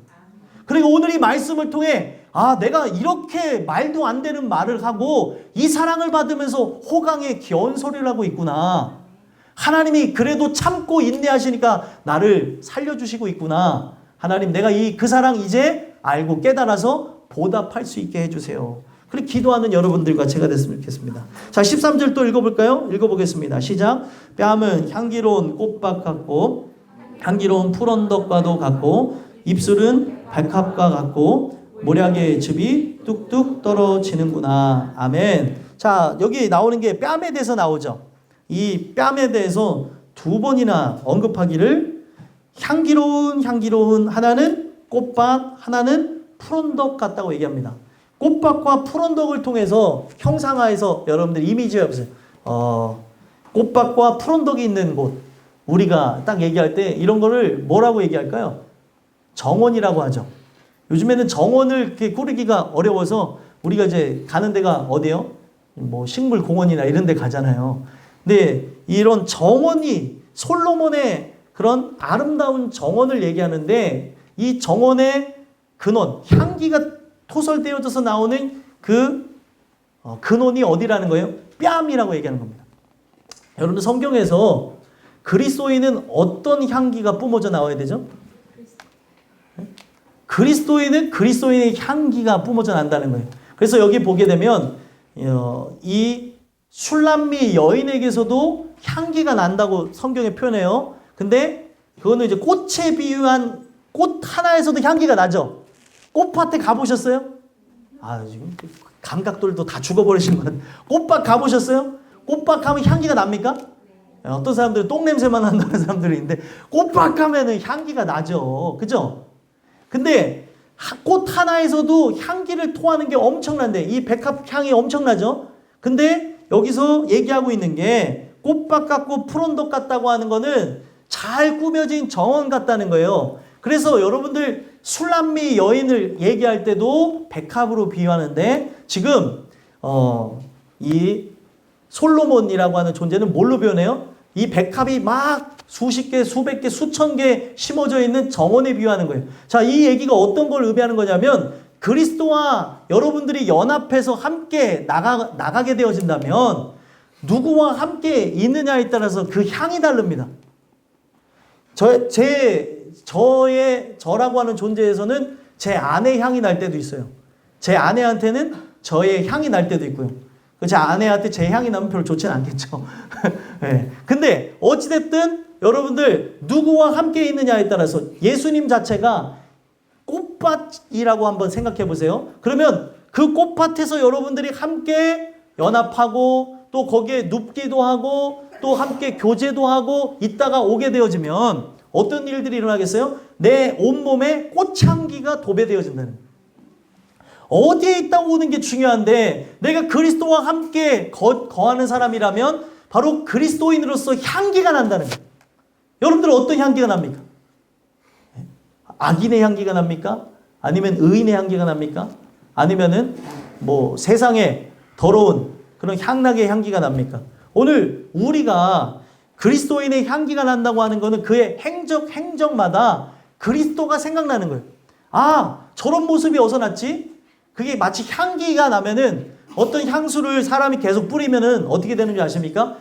그리고 오늘 이 말씀을 통해 내가 이렇게 말도 안 되는 말을 하고 이 사랑을 받으면서 호강의 귀여운 소리를 하고 있구나. 하나님이 그래도 참고 인내하시니까 나를 살려주시고 있구나. 하나님 내가 그 사랑 이제 알고 깨달아서 보답할 수 있게 해주세요. 그렇게 기도하는 여러분들과 제가 됐으면 좋겠습니다. 자, 13절 또 읽어볼까요? 읽어보겠습니다. 시작. 뺨은 향기로운 꽃밭 같고 향기로운 푸른덕과도 같고 입술은 백합과 같고 모략의 즙이 뚝뚝 떨어지는구나. 아멘. 자, 여기 나오는 게 뺨에 대해서 나오죠. 이 뺨에 대해서 두 번이나 언급하기를 향기로운 하나는 꽃밭 하나는 푸른덕 같다고 얘기합니다. 꽃밭과 푸른덕을 통해서 형상화해서 여러분들 이미지해 보세요. 꽃밭과 푸른덕이 있는 곳 우리가 딱 얘기할 때 이런 거를 뭐라고 얘기할까요? 정원이라고 하죠. 요즘에는 정원을 이렇게 꾸리기가 어려워서 우리가 이제 가는 데가 어디요? 뭐 식물공원이나 이런 데 가잖아요. 근데 이런 정원이 솔로몬의 그런 아름다운 정원을 얘기하는데 이 정원의 근원, 향기가 토설되어져서 나오는 그 근원이 어디라는 거예요? 뺨이라고 얘기하는 겁니다. 여러분 성경에서 그리스도인은 어떤 향기가 뿜어져 나와야 되죠? 그리스도인의 향기가 뿜어져 난다는 거예요. 그래서 여기 보게 되면 이 술람미 여인에게서도 향기가 난다고 성경에 표현해요. 근데 그거는 이제 꽃에 비유한 꽃 하나에서도 향기가 나죠. 꽃밭에 가보셨어요? 지금 감각들도 다 죽어버리신 것 같아요. 꽃밭 가보셨어요? 꽃밭 가면 향기가 납니까? 어떤 사람들은 똥냄새만 난다는 사람들이 있는데 꽃밭 가면은 향기가 나죠. 그죠? 근데 꽃 하나에서도 향기를 토하는 게 엄청난데 이 백합향이 엄청나죠? 근데 여기서 얘기하고 있는 게 꽃밭 같고 푸른덕 같다고 하는 거는 잘 꾸며진 정원 같다는 거예요. 그래서 여러분들 술람미 여인을 얘기할 때도 백합으로 비유하는데 지금 이 솔로몬이라고 하는 존재는 뭘로 표현해요? 이 백합이 막 수십 개, 수백 개, 수천 개 심어져 있는 정원에 비유하는 거예요. 자, 이 얘기가 어떤 걸 의미하는 거냐면 그리스도와 여러분들이 연합해서 함께 나가게 되어진다면 누구와 함께 있느냐에 따라서 그 향이 다릅니다. 저라고 하는 존재에서는 제 아내 향이 날 때도 있어요. 제 아내한테는 저의 향이 날 때도 있고요. 제 아내한테 제 향이 나면 별로 좋진 않겠죠. 네. 근데 어찌됐든 여러분들 누구와 함께 있느냐에 따라서 예수님 자체가 꽃밭이라고 한번 생각해 보세요. 그러면 그 꽃밭에서 여러분들이 함께 연합하고 또 거기에 눕기도 하고 또 함께 교제도 하고 있다가 오게 되어지면 어떤 일들이 일어나겠어요? 내 온몸에 꽃향기가 도배되어진다는 거예요. 어디에 있다고 오는 게 중요한데 내가 그리스도와 함께 거하는 사람이라면 바로 그리스도인으로서 향기가 난다는 거예요. 여러분들 어떤 향기가 납니까? 악인의 향기가 납니까? 아니면 의인의 향기가 납니까? 아니면은 뭐 세상에 더러운 그런 향락의 향기가 납니까? 오늘 우리가 그리스도인의 향기가 난다고 하는 거는 그의 행적마다 그리스도가 생각나는 거예요. 저런 모습이 어디서 났지? 그게 마치 향기가 나면은 어떤 향수를 사람이 계속 뿌리면은 어떻게 되는 줄 아십니까?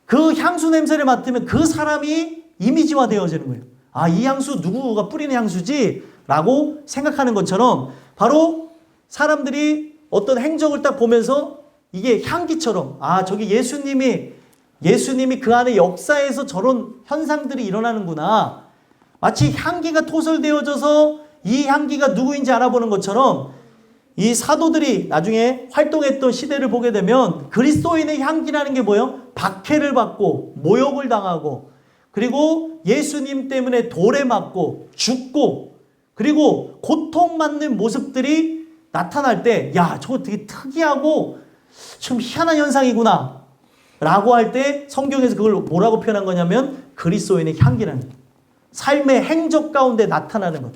그 향수 냄새를 맡으면 그 사람이 이미지화 되어지는 거예요. 아, 이 향수 누구가 뿌리는 향수지? 라고 생각하는 것처럼 바로 사람들이 어떤 행적을 딱 보면서 이게 향기처럼 아, 저기 예수님이 그 안에 역사에서 저런 현상들이 일어나는구나. 마치 향기가 토설되어져서 이 향기가 누구인지 알아보는 것처럼 이 사도들이 나중에 활동했던 시대를 보게 되면 그리스도인의 향기라는 게 뭐예요? 박해를 받고 모욕을 당하고 그리고 예수님 때문에 돌에 맞고 죽고 그리고 고통받는 모습들이 나타날 때 야, 저거 되게 특이하고 좀 희한한 현상이구나 라고 할 때 성경에서 그걸 뭐라고 표현한 거냐면 그리스도인의 향기라는 거예요. 삶의 행적 가운데 나타나는 것.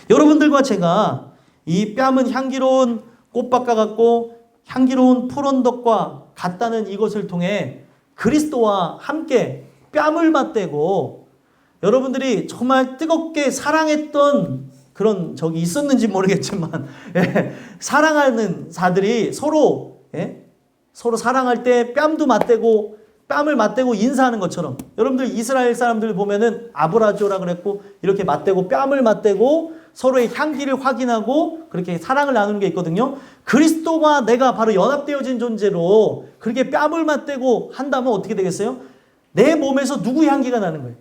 여러분들과 제가 이 뺨은 향기로운 꽃밭과 같고 향기로운 푸른덕과 같다는 이것을 통해 그리스도와 함께 뺨을 맞대고 여러분들이 정말 뜨겁게 사랑했던 그런 적이 있었는지 모르겠지만 사랑하는 자들이 서로 사랑할 때 뺨도 맞대고 뺨을 맞대고 인사하는 것처럼 여러분들 이스라엘 사람들 보면은 아브라조라 그랬고 이렇게 맞대고 뺨을 맞대고 서로의 향기를 확인하고 그렇게 사랑을 나누는 게 있거든요. 그리스도와 내가 바로 연합되어진 존재로 그렇게 뺨을 맞대고 한다면 어떻게 되겠어요? 내 몸에서 누구 향기가 나는 거예요?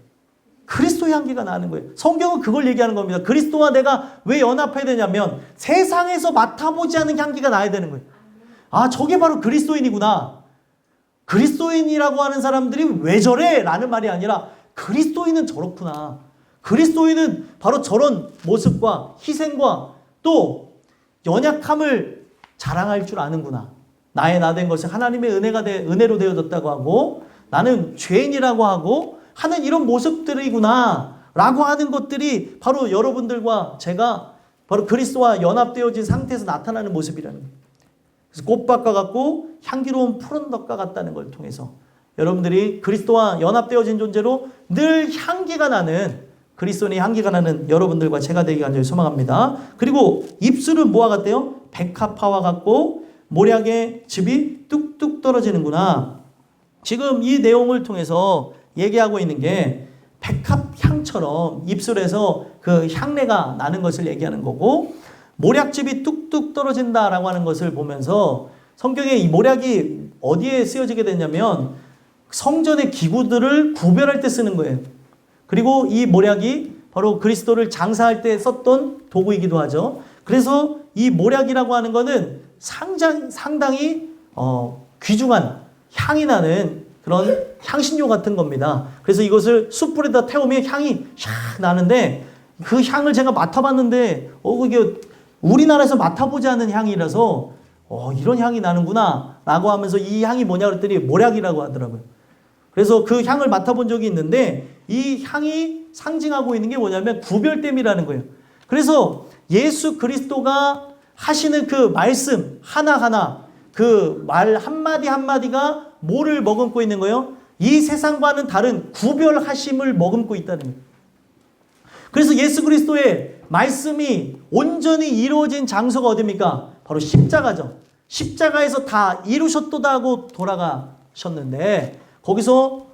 그리스도 향기가 나는 거예요. 성경은 그걸 얘기하는 겁니다. 그리스도와 내가 왜 연합해야 되냐면 세상에서 맡아보지 않은 향기가 나야 되는 거예요. 아, 저게 바로 그리스도인이구나. 그리스도인이라고 하는 사람들이 왜 저래? 라는 말이 아니라 그리스도인은 저렇구나. 그리스도인은 바로 저런 모습과 희생과 또 연약함을 자랑할 줄 아는구나. 나의 나 된 것이 하나님의 은혜로 되어졌다고 하고 나는 죄인이라고 하고 하는 이런 모습들이구나 라고 하는 것들이 바로 여러분들과 제가 바로 그리스도와 연합되어진 상태에서 나타나는 모습이라는 거예요. 그래서 꽃밭과 같고 향기로운 푸른 덕과 같다는 걸 통해서 여러분들이 그리스도와 연합되어진 존재로 늘 향기가 나는 그리스도의 향기가 나는 여러분들과 제가 되기 간절히 소망합니다. 그리고 입술은 뭐와 같대요? 백합화와 같고 모략의 즙이 뚝뚝 떨어지는구나. 지금 이 내용을 통해서 얘기하고 있는 게 백합향처럼 입술에서 그 향내가 나는 것을 얘기하는 거고 모략즙이 뚝뚝 떨어진다라고 하는 것을 보면서 성경에 이 모략이 어디에 쓰여지게 되냐면 성전의 기구들을 구별할 때 쓰는 거예요. 그리고 이 모략이 바로 그리스도를 장사할 때 썼던 도구이기도 하죠. 그래서 이 모략이라고 하는 거는 상당히 귀중한 향이 나는 그런 향신료 같은 겁니다. 그래서 이것을 숯불에다 태우면 향이 샥 나는데 그 향을 제가 맡아봤는데 이게 우리나라에서 맡아보지 않은 향이라서 이런 향이 나는구나 라고 하면서 이 향이 뭐냐 그랬더니 모략이라고 하더라고요. 그래서 그 향을 맡아본 적이 있는데 이 향이 상징하고 있는 게 뭐냐면 구별됨이라는 거예요. 그래서 예수 그리스도가 하시는 그 말씀 하나하나 그 말 한마디 한마디가 뭐를 머금고 있는 거예요? 이 세상과는 다른 구별하심을 머금고 있다는 거예요. 그래서 예수 그리스도의 말씀이 온전히 이루어진 장소가 어디입니까? 바로 십자가죠. 십자가에서 다 이루셨도다 하고 돌아가셨는데 거기서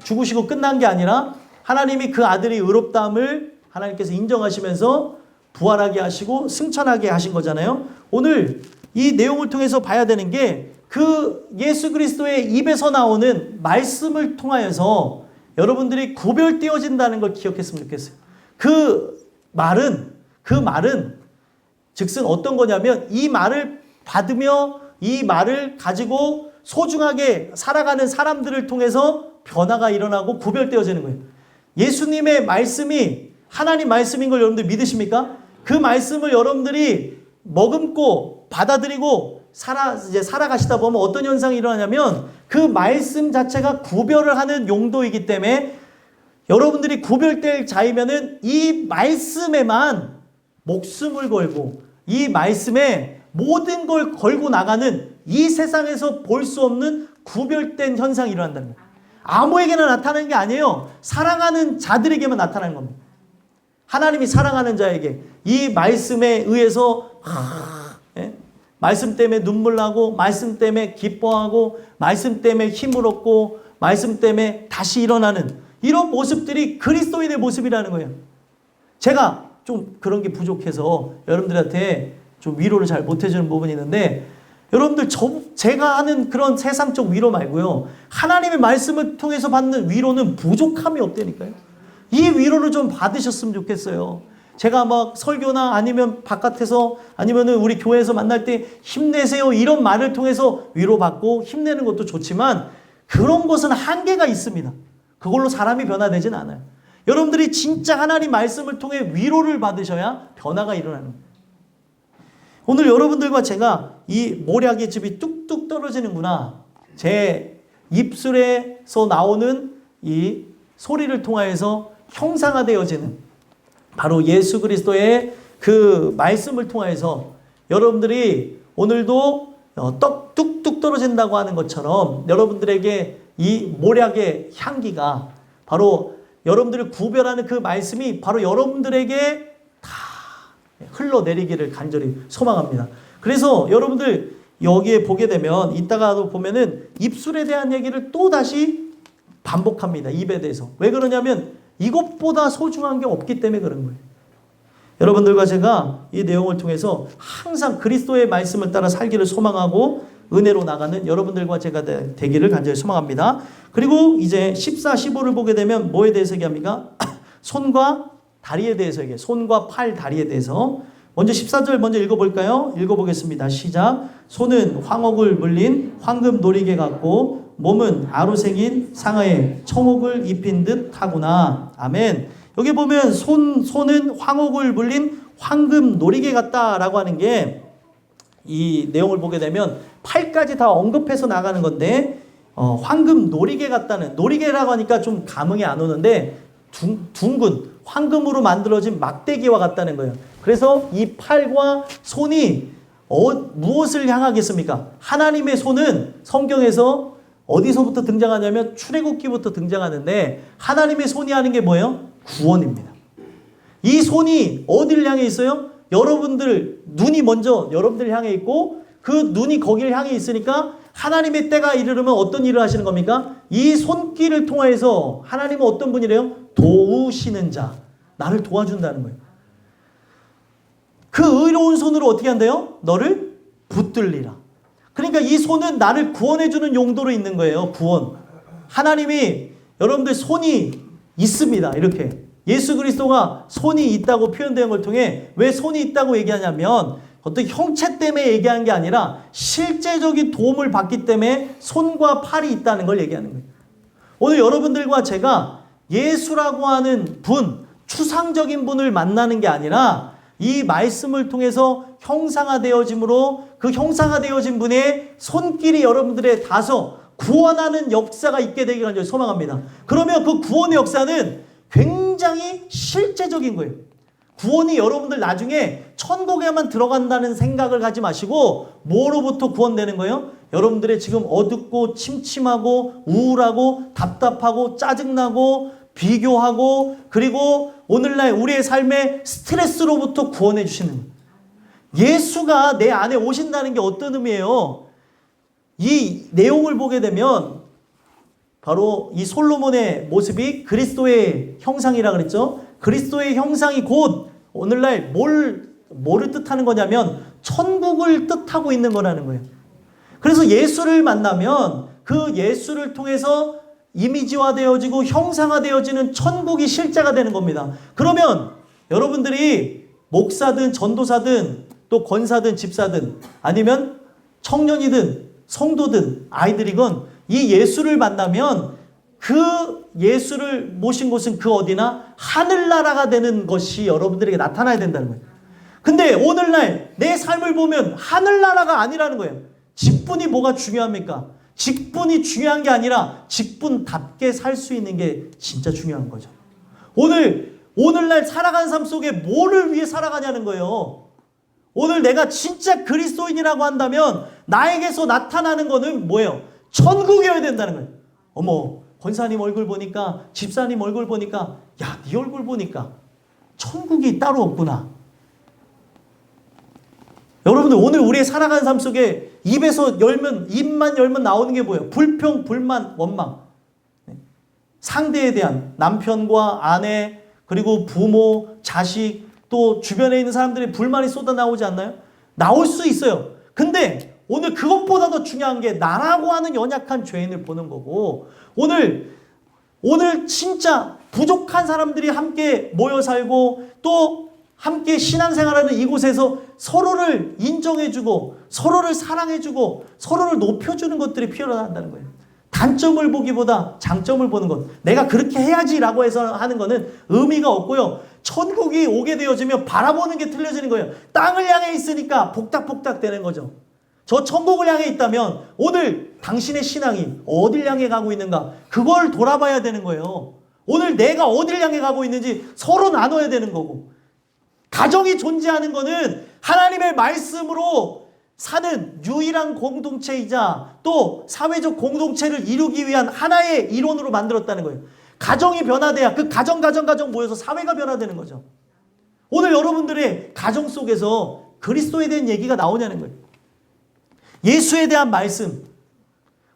죽으시고 끝난 게 아니라 하나님이 그 아들의 의롭다함을 하나님께서 인정하시면서 부활하게 하시고 승천하게 하신 거잖아요. 오늘 이 내용을 통해서 봐야 되는 게 그 예수 그리스도의 입에서 나오는 말씀을 통하여서 여러분들이 구별되어진다는 걸 기억했으면 좋겠어요. 그 말은 즉슨 어떤 거냐면 이 말을 받으며 이 말을 가지고 소중하게 살아가는 사람들을 통해서 변화가 일어나고 구별되어지는 거예요. 예수님의 말씀이 하나님 말씀인 걸 여러분들 믿으십니까? 그 말씀을 여러분들이 머금고 받아들이고 살아가시다 보면 어떤 현상이 일어나냐면 그 말씀 자체가 구별을 하는 용도이기 때문에 여러분들이 구별될 자이면은 이 말씀에만 목숨을 걸고 이 말씀에 모든 걸 걸고 나가는 이 세상에서 볼 수 없는 구별된 현상이 일어난다는 거예요. 아무에게나 나타나는 게 아니에요. 사랑하는 자들에게만 나타나는 겁니다. 하나님이 사랑하는 자에게 이 말씀에 의해서 말씀 때문에 눈물 나고 말씀 때문에 기뻐하고 말씀 때문에 힘을 얻고 말씀 때문에 다시 일어나는 이런 모습들이 그리스도인의 모습이라는 거예요. 제가 좀 그런 게 부족해서 여러분들한테 좀 위로를 잘 못해주는 부분이 있는데 여러분들 제가 하는 그런 세상적 위로 말고요. 하나님의 말씀을 통해서 받는 위로는 부족함이 없다니까요. 이 위로를 좀 받으셨으면 좋겠어요. 제가 막 설교나 아니면 바깥에서 아니면 우리 교회에서 만날 때 힘내세요 이런 말을 통해서 위로받고 힘내는 것도 좋지만 그런 것은 한계가 있습니다. 그걸로 사람이 변화되진 않아요. 여러분들이 진짜 하나님 말씀을 통해 위로를 받으셔야 변화가 일어나는 거예요. 오늘 여러분들과 제가 이 모략의 즙이 뚝뚝 떨어지는구나. 제 입술에서 나오는 이 소리를 통하여서 형상화되어지는 바로 예수 그리스도의 그 말씀을 통하여서 여러분들이 오늘도 뚝뚝 떨어진다고 하는 것처럼 여러분들에게 이 모략의 향기가 바로 여러분들을 구별하는 그 말씀이 바로 여러분들에게 다 흘러내리기를 간절히 소망합니다. 그래서 여러분들 여기에 보게 되면 이따가도 보면은 입술에 대한 얘기를 또 다시 반복합니다. 입에 대해서. 왜 그러냐면 이것보다 소중한 게 없기 때문에 그런 거예요. 여러분들과 제가 이 내용을 통해서 항상 그리스도의 말씀을 따라 살기를 소망하고 은혜로 나가는 여러분들과 제가 되기를 간절히 소망합니다. 그리고 이제 14, 15를 보게 되면 뭐에 대해서 얘기합니까? 손과 다리에 대해서 얘기해요. 손과 팔, 다리에 대해서. 먼저 14절 먼저 읽어볼까요? 읽어보겠습니다. 시작. 손은 황옥을 물린 황금 놀이개 같고 몸은 아루생인 상아에 청옥을 입힌 듯 하구나. 아멘. 여기 보면 손은 황옥을 물린 황금 놀이개 같다라고 하는 게 이 내용을 보게 되면 팔까지 다 언급해서 나가는 건데 황금 놀이개 같다는 놀이개라고 하니까 좀 감흥이 안 오는데 둥근 황금으로 만들어진 막대기와 같다는 거예요. 그래서 이 팔과 손이 무엇을 향하겠습니까? 하나님의 손은 성경에서 어디서부터 등장하냐면 출애굽기부터 등장하는데 하나님의 손이 하는 게 뭐예요? 구원입니다. 이 손이 어디를 향해 있어요? 여러분들 눈이 먼저 여러분들 향해 있고 그 눈이 거기를 향해 있으니까 하나님의 때가 이르르면 어떤 일을 하시는 겁니까? 이 손길을 통해서 하나님은 어떤 분이래요? 도우시는 자. 나를 도와준다는 거예요. 그 의로운 손으로 어떻게 한대요? 너를 붙들리라. 그러니까 이 손은 나를 구원해주는 용도로 있는 거예요. 구원. 하나님이 여러분들 손이 있습니다. 이렇게. 예수 그리스도가 손이 있다고 표현된 걸 통해 왜 손이 있다고 얘기하냐면 어떤 형체 때문에 얘기하는 게 아니라 실제적인 도움을 받기 때문에 손과 팔이 있다는 걸 얘기하는 거예요. 오늘 여러분들과 제가 예수라고 하는 분, 추상적인 분을 만나는 게 아니라 이 말씀을 통해서 형상화되어짐으로 그 형상화되어진 분의 손길이 여러분들의 닿아서 구원하는 역사가 있게 되기를 간절히 소망합니다. 그러면 그 구원의 역사는 굉장히 실제적인 거예요. 구원이 여러분들 나중에 천국에만 들어간다는 생각을 가지 마시고 뭐로부터 구원되는 거예요? 여러분들의 지금 어둡고 침침하고 우울하고 답답하고 짜증나고 비교하고 그리고 오늘날 우리의 삶의 스트레스로부터 구원해 주시는 거예요. 예수가 내 안에 오신다는 게 어떤 의미예요? 이 내용을 보게 되면 바로 이 솔로몬의 모습이 그리스도의 형상이라 그랬죠. 그리스도의 형상이 곧 오늘날 뭐를 뜻하는 거냐면 천국을 뜻하고 있는 거라는 거예요. 그래서 예수를 만나면 그 예수를 통해서 이미지화되어지고 형상화되어지는 천국이 실제가 되는 겁니다. 그러면 여러분들이 목사든 전도사든 또 권사든 집사든 아니면 청년이든 성도든 아이들이건 이 예수를 만나면 그 예수를 모신 곳은 그 어디나 하늘나라가 되는 것이 여러분들에게 나타나야 된다는 거예요. 근데 오늘날 내 삶을 보면 하늘나라가 아니라는 거예요. 직분이 뭐가 중요합니까? 직분이 중요한 게 아니라 직분답게 살 수 있는 게 진짜 중요한 거죠. 오늘날 살아가는 삶 속에 뭐를 위해 살아가냐는 거예요. 오늘 내가 진짜 그리스도인이라고 한다면 나에게서 나타나는 거는 뭐예요? 천국이어야 된다는 거예요. 어머, 권사님 얼굴 보니까 집사님 얼굴 보니까 야, 네 얼굴 보니까 천국이 따로 없구나. 여러분들 오늘 우리의 살아가는 삶 속에 입만 열면 나오는 게 뭐예요? 불평, 불만, 원망. 상대에 대한 남편과 아내, 그리고 부모, 자식, 또 주변에 있는 사람들의 불만이 쏟아 나오지 않나요? 나올 수 있어요. 근데 오늘 그것보다 더 중요한 게 나라고 하는 연약한 죄인을 보는 거고, 오늘 진짜 부족한 사람들이 함께 모여 살고 또 함께 신앙생활하는 이곳에서 서로를 인정해주고 서로를 사랑해주고 서로를 높여주는 것들이 필요하다는 거예요. 단점을 보기보다 장점을 보는 것. 내가 그렇게 해야지라고 해서 하는 거는 의미가 없고요. 천국이 오게 되어지면 바라보는 게 틀려지는 거예요. 땅을 향해 있으니까 복닥복닥 되는 거죠. 저 천국을 향해 있다면 오늘 당신의 신앙이 어딜 향해 가고 있는가? 그걸 돌아봐야 되는 거예요. 오늘 내가 어딜 향해 가고 있는지 서로 나눠야 되는 거고. 가정이 존재하는 거는 하나님의 말씀으로 사는 유일한 공동체이자 또 사회적 공동체를 이루기 위한 하나의 이론으로 만들었다는 거예요. 가정이 변화돼야 그 가정 모여서 사회가 변화되는 거죠. 오늘 여러분들의 가정 속에서 그리스도에 대한 얘기가 나오냐는 거예요. 예수에 대한 말씀.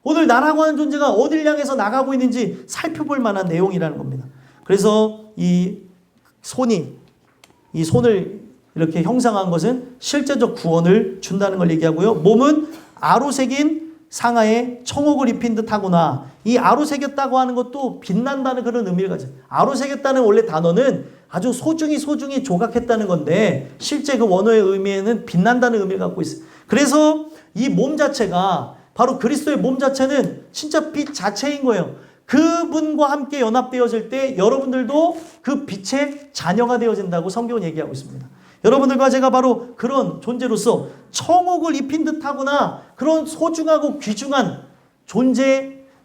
오늘 나라고 하는 존재가 어딜 향해서 나가고 있는지 살펴볼 만한 내용이라는 겁니다. 그래서 이 손을 이렇게 형상한 것은 실제적 구원을 준다는 걸 얘기하고요. 몸은 아로새긴 상하에 청옥을 입힌 듯 하구나. 이 아로새겼다고 하는 것도 빛난다는 그런 의미를 가져요. 아로새겼다는 원래 단어는 아주 소중히 조각했다는 건데 실제 그 원어의 의미에는 빛난다는 의미를 갖고 있어요. 그래서 이 몸 자체가 바로 그리스도의 몸 자체는 진짜 빛 자체인 거예요. 그분과 함께 연합되어질 때 여러분들도 그 빛의 자녀가 되어진다고 성경은 얘기하고 있습니다. 여러분들과 제가 바로 그런 존재로서 청옥을 입힌 듯하구나. 그런 소중하고 귀중한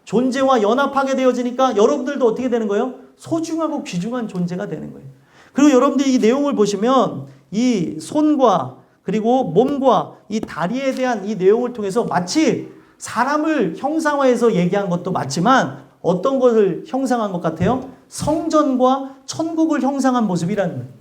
존재와 연합하게 되어지니까 여러분들도 어떻게 되는 거예요? 소중하고 귀중한 존재가 되는 거예요. 그리고 여러분들이 이 내용을 보시면 이 손과 그리고 몸과 이 다리에 대한 이 내용을 통해서 마치 사람을 형상화해서 얘기한 것도 맞지만 어떤 것을 형상한 것 같아요? 성전과 천국을 형상한 모습이라는 거예요.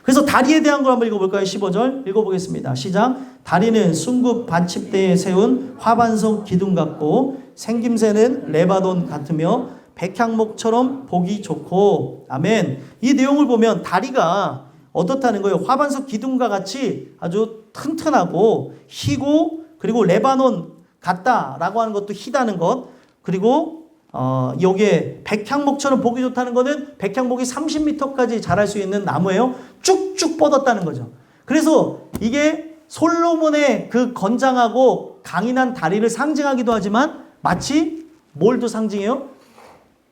그래서 다리에 대한 걸 한번 읽어볼까요? 15절 읽어보겠습니다. 시작. 다리는 숭굽 반칩대에 세운 화반석 기둥 같고 생김새는 레바논 같으며 백향목처럼 보기 좋고. 아멘. 이 내용을 보면 다리가 어떻다는 거예요? 화반석 기둥과 같이 아주 튼튼하고 희고 그리고 레바논 같다라고 하는 것도 희다는 것. 그리고 여기에 백향목처럼 보기 좋다는 것은 백향목이 30m까지 자랄 수 있는 나무예요. 쭉쭉 뻗었다는 거죠. 그래서 이게 솔로몬의 그 건장하고 강인한 다리를 상징하기도 하지만 마치 뭘도 상징해요?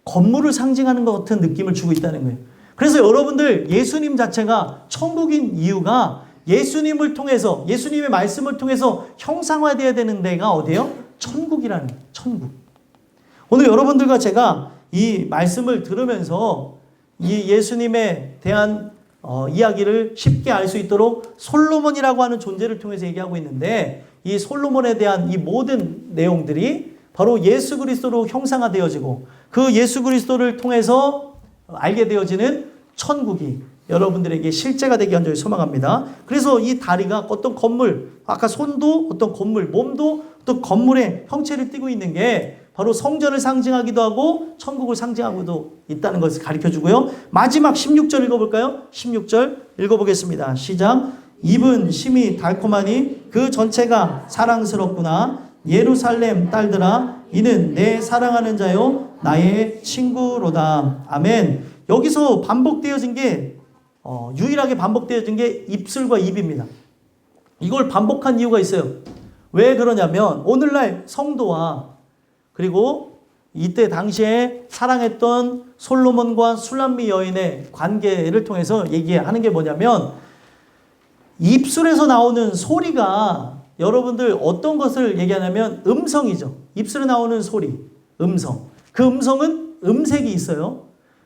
건물을 상징하는 것 같은 느낌을 주고 있다는 거예요. 그래서 여러분들 예수님 자체가 천국인 이유가 예수님을 통해서 예수님의 말씀을 통해서 형상화되어야 되는 데가 어디예요? 천국이라는 거예요. 천국. 오늘 여러분들과 제가 이 말씀을 들으면서 이 예수님에 대한 이야기를 쉽게 알 수 있도록 솔로몬이라고 하는 존재를 통해서 얘기하고 있는데 이 솔로몬에 대한 이 모든 내용들이 바로 예수 그리스도로 형상화되어지고 그 예수 그리스도를 통해서 알게 되어지는 천국이 여러분들에게 실제가 되기 간절히 소망합니다. 그래서 이 다리가 어떤 건물, 아까 손도 어떤 건물, 몸도 어떤 건물의 형체를 띠고 있는 게 바로 성전을 상징하기도 하고 천국을 상징하고도 있다는 것을 가르쳐주고요. 마지막 16절 읽어볼까요? 16절 읽어보겠습니다. 시작. 입은 심히 달콤하니 그 전체가 사랑스럽구나. 예루살렘 딸들아 이는 내 사랑하는 자요 나의 친구로다. 아멘. 여기서 반복되어진 게 유일하게 반복되어진 게 입술과 입입니다. 이걸 반복한 이유가 있어요. 왜 그러냐면 오늘날 성도와 그리고 이때 당시에 사랑했던 솔로몬과 술람미 여인의 관계를 통해서 얘기하는 게 뭐냐면 입술에서 나오는 소리가 여러분들 어떤 것을 얘기하냐면 음성이죠. 입술에 나오는 소리, 음성. 그 음성은 음색이 있어요.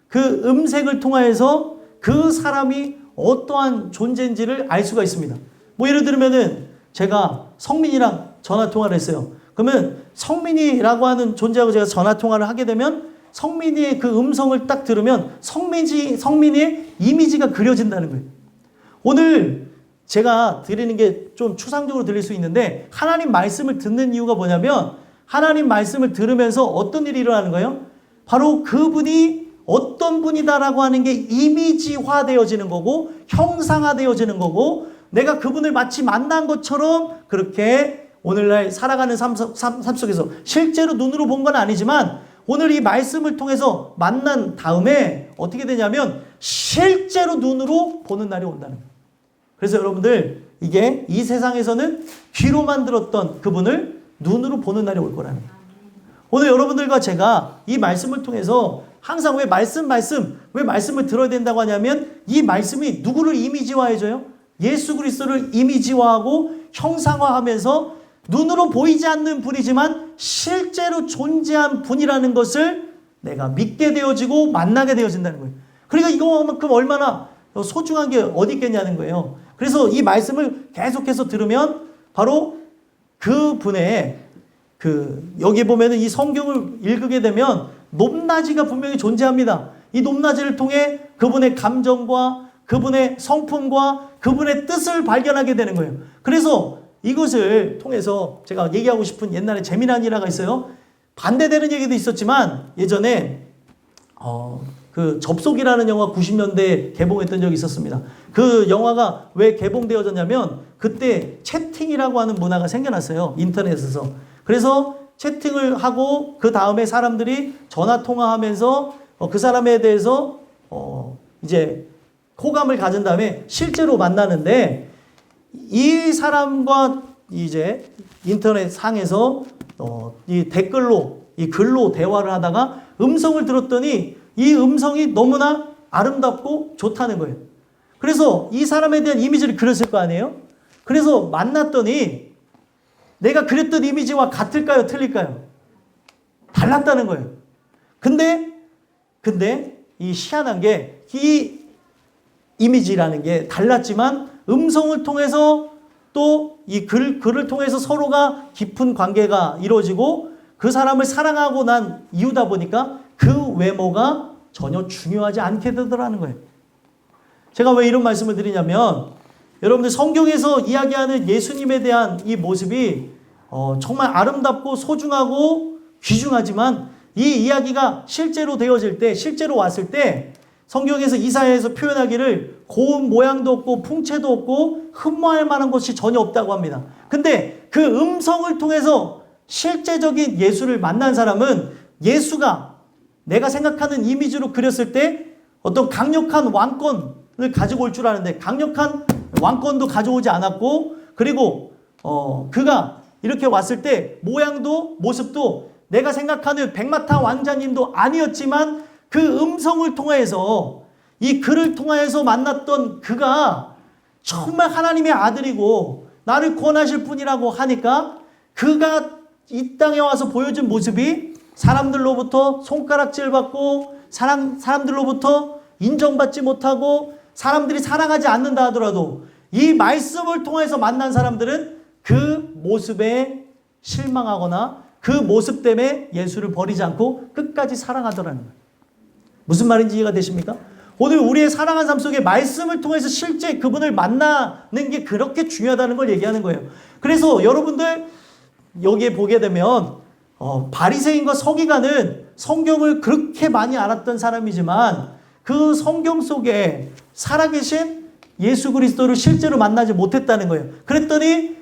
그 음색을 통해서 그 사람이 어떠한 존재인지를 알 수가 있습니다. 뭐 예를 들면은 제가 성민이랑 전화 통화를 했어요. 그러면 성민이라고 하는 존재하고 제가 전화 통화를 하게 되면 성민이의 그 음성을 딱 들으면 성민이의 이미지가 그려진다는 거예요. 오늘 제가 드리는 게 좀 추상적으로 들릴 수 있는데 하나님 말씀을 듣는 이유가 뭐냐면 하나님 말씀을 들으면서 어떤 일이 일어나는 거예요? 바로 그분이 어떤 분이다라고 하는 게 이미지화되어지는 거고 형상화되어지는 거고 내가 그분을 마치 만난 것처럼 그렇게 오늘날 살아가는 삶 속에서 실제로 눈으로 본 건 아니지만 오늘 이 말씀을 통해서 만난 다음에 어떻게 되냐면 실제로 눈으로 보는 날이 온다는 거예요. 그래서 여러분들 이게 이 세상에서는 귀로만 들었던 그분을 눈으로 보는 날이 올 거라는 거예요. 오늘 여러분들과 제가 이 말씀을 통해서 항상 왜 말씀을 들어야 된다고 하냐면 이 말씀이 누구를 이미지화해줘요? 예수 그리스도를 이미지화하고 형상화하면서 눈으로 보이지 않는 분이지만 실제로 존재한 분이라는 것을 내가 믿게 되어지고 만나게 되어진다는 거예요. 그러니까 이거만큼 얼마나 소중한 게 어디 있겠냐는 거예요. 그래서 이 말씀을 계속해서 들으면 바로 그분의 여기 보면은 이 성경을 읽게 되면 높낮이가 분명히 존재합니다. 이 높낮이를 통해 그분의 감정과 그분의 성품과 그분의 뜻을 발견하게 되는 거예요. 그래서 이것을 통해서 제가 얘기하고 싶은 옛날에 재미난 일화가 있어요. 반대되는 얘기도 있었지만 예전에 그 접속이라는 영화 90년대에 개봉했던 적이 있었습니다. 그 영화가 왜 개봉되어졌냐면 그때 채팅이라고 하는 문화가 생겨났어요. 인터넷에서. 그래서 채팅을 하고 그 다음에 사람들이 전화 통화하면서 그 사람에 대해서 이제 호감을 가진 다음에 실제로 만나는데 이 사람과 이제 인터넷 상에서 이 댓글로 이 글로 대화를 하다가 음성을 들었더니 이 음성이 너무나 아름답고 좋다는 거예요. 그래서 이 사람에 대한 이미지를 그렸을 거 아니에요? 그래서 만났더니 내가 그렸던 이미지와 같을까요? 틀릴까요? 달랐다는 거예요. 근데 이 희한한 게 이 이미지라는 게 달랐지만 음성을 통해서 또 이 글을 통해서 서로가 깊은 관계가 이루어지고 그 사람을 사랑하고 난 이유다 보니까 그 외모가 전혀 중요하지 않게 되더라는 거예요. 제가 왜 이런 말씀을 드리냐면 여러분들 성경에서 이야기하는 예수님에 대한 이 모습이 정말 아름답고 소중하고 귀중하지만 이 이야기가 실제로 되어질 때, 실제로 왔을 때 성경에서 이사야에서 표현하기를 고운 모양도 없고 풍채도 없고 흠모할 만한 것이 전혀 없다고 합니다. 근데 그 음성을 통해서 실제적인 예수를 만난 사람은 예수가 내가 생각하는 이미지로 그렸을 때 어떤 강력한 왕권을 가지고 올 줄 아는데 강력한 왕권도 가져오지 않았고 그리고 그가 이렇게 왔을 때 모양도 모습도 내가 생각하는 백마탄 왕자님도 아니었지만 그 음성을 통해서 이 글을 통해서 만났던 그가 정말 하나님의 아들이고 나를 구원하실 분이라고 하니까 그가 이 땅에 와서 보여준 모습이 사람들로부터 손가락질 받고 사람들로부터 인정받지 못하고 사람들이 사랑하지 않는다 하더라도 이 말씀을 통해서 만난 사람들은 그 모습에 실망하거나 그 모습 때문에 예수를 버리지 않고 끝까지 사랑하더라는 거예요. 무슨 말인지 이해가 되십니까? 오늘 우리의 살아간 삶 속에 말씀을 통해서 실제 그분을 만나는 게 그렇게 중요하다는 걸 얘기하는 거예요. 그래서 여러분들 여기에 보게 되면 바리새인과 서기관은 성경을 그렇게 많이 알았던 사람이지만 그 성경 속에 살아계신 예수 그리스도를 실제로 만나지 못했다는 거예요. 그랬더니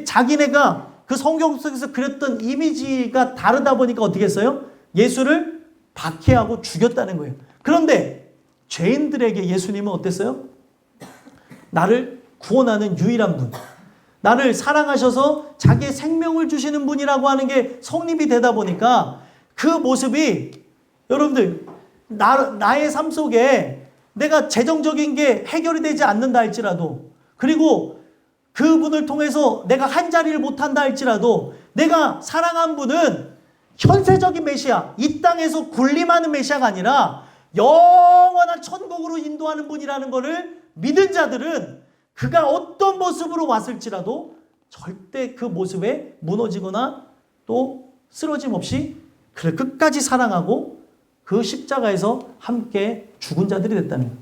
자기네가 그 성경 속에서 그렸던 이미지가 다르다 보니까 어떻게 했어요? 예수를 박해하고 죽였다는 거예요. 그런데 죄인들에게 예수님은 어땠어요? 나를 구원하는 유일한 분. 나를 사랑하셔서 자기의 생명을 주시는 분이라고 하는 게 성립이 되다 보니까 그 모습이 여러분들 나의 삶 속에 내가 재정적인 게 해결이 되지 않는다 할지라도 그리고 그분을 통해서 내가 한 자리를 못한다 할지라도 내가 사랑한 분은 현세적인 메시아, 이 땅에서 군림하는 메시아가 아니라 영원한 천국으로 인도하는 분이라는 것을 믿은 자들은 그가 어떤 모습으로 왔을지라도 절대 그 모습에 무너지거나 또 쓰러짐 없이 그를 끝까지 사랑하고 그 십자가에서 함께 죽은 자들이 됐다는 거예요.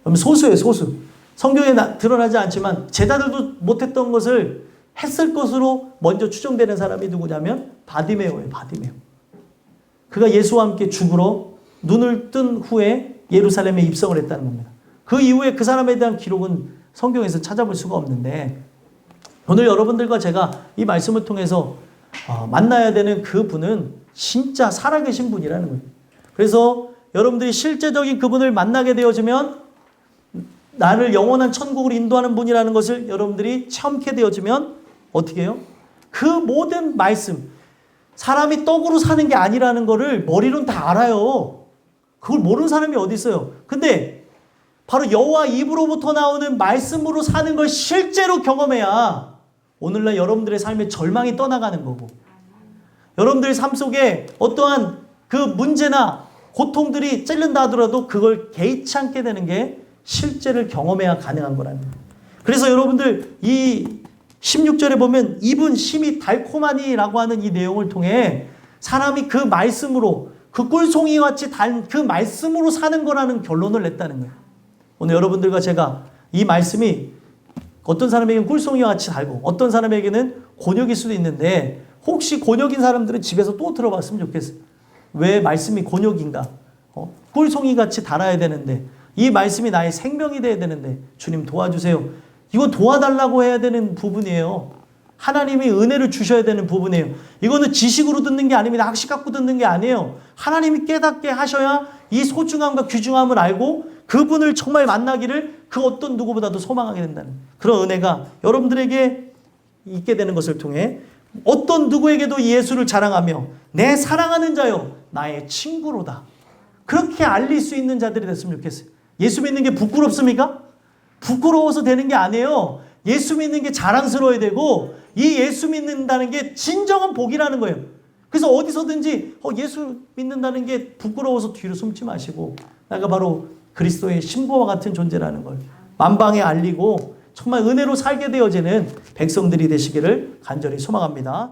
그럼 소수예요, 소수. 성경에 드러나지 않지만 제자들도 못했던 것을 했을 것으로 먼저 추정되는 사람이 누구냐면 바디메오예요, 바디메오. 그가 예수와 함께 죽으러 눈을 뜬 후에 예루살렘에 입성을 했다는 겁니다. 그 이후에 그 사람에 대한 기록은 성경에서 찾아볼 수가 없는데 오늘 여러분들과 제가 이 말씀을 통해서 만나야 되는 그 분은 진짜 살아계신 분이라는 거예요. 그래서 여러분들이 실제적인 그분을 만나게 되어지면 나를 영원한 천국으로 인도하는 분이라는 것을 여러분들이 체험케 되어지면 어떻게 해요? 그 모든 말씀, 사람이 떡으로 사는 게 아니라는 거를 머리로는 다 알아요. 그걸 모르는 사람이 어디 있어요? 근데 바로 여호와 입으로부터 나오는 말씀으로 사는 걸 실제로 경험해야 오늘날 여러분들의 삶의 절망이 떠나가는 거고 여러분들의 삶 속에 어떠한 그 문제나 고통들이 찔른다 하더라도 그걸 개의치 않게 되는 게 실제를 경험해야 가능한 거라는 거예요. 그래서 여러분들 이 16절에 보면 입은 심히 달콤하니라고 하는 이 내용을 통해 사람이 그 말씀으로 그 꿀송이 같이 단 그 말씀으로 사는 거라는 결론을 냈다는 거예요. 오늘 여러분들과 제가 이 말씀이 어떤 사람에게는 꿀송이와 같이 달고 어떤 사람에게는 곤욕일 수도 있는데 혹시 곤욕인 사람들은 집에서 또 들어봤으면 좋겠어요. 왜 말씀이 곤욕인가? 꿀송이 같이 달아야 되는데 이 말씀이 나의 생명이 돼야 되는데 주님 도와주세요. 이거 도와달라고 해야 되는 부분이에요. 하나님이 은혜를 주셔야 되는 부분이에요. 이거는 지식으로 듣는 게 아닙니다. 학식 갖고 듣는 게 아니에요. 하나님이 깨닫게 하셔야 이 소중함과 귀중함을 알고 그분을 정말 만나기를 그 어떤 누구보다도 소망하게 된다는 그런 은혜가 여러분들에게 있게 되는 것을 통해 어떤 누구에게도 예수를 자랑하며 내 사랑하는 자요 나의 친구로다. 그렇게 알릴 수 있는 자들이 됐으면 좋겠어요. 예수 믿는 게 부끄럽습니까? 부끄러워서 되는 게 아니에요. 예수 믿는 게 자랑스러워야 되고 이 예수 믿는다는 게 진정한 복이라는 거예요. 그래서 어디서든지 예수 믿는다는 게 부끄러워서 뒤로 숨지 마시고 내가 바로 그리스도의 신부와 같은 존재라는 걸 만방에 알리고 정말 은혜로 살게 되어지는 백성들이 되시기를 간절히 소망합니다.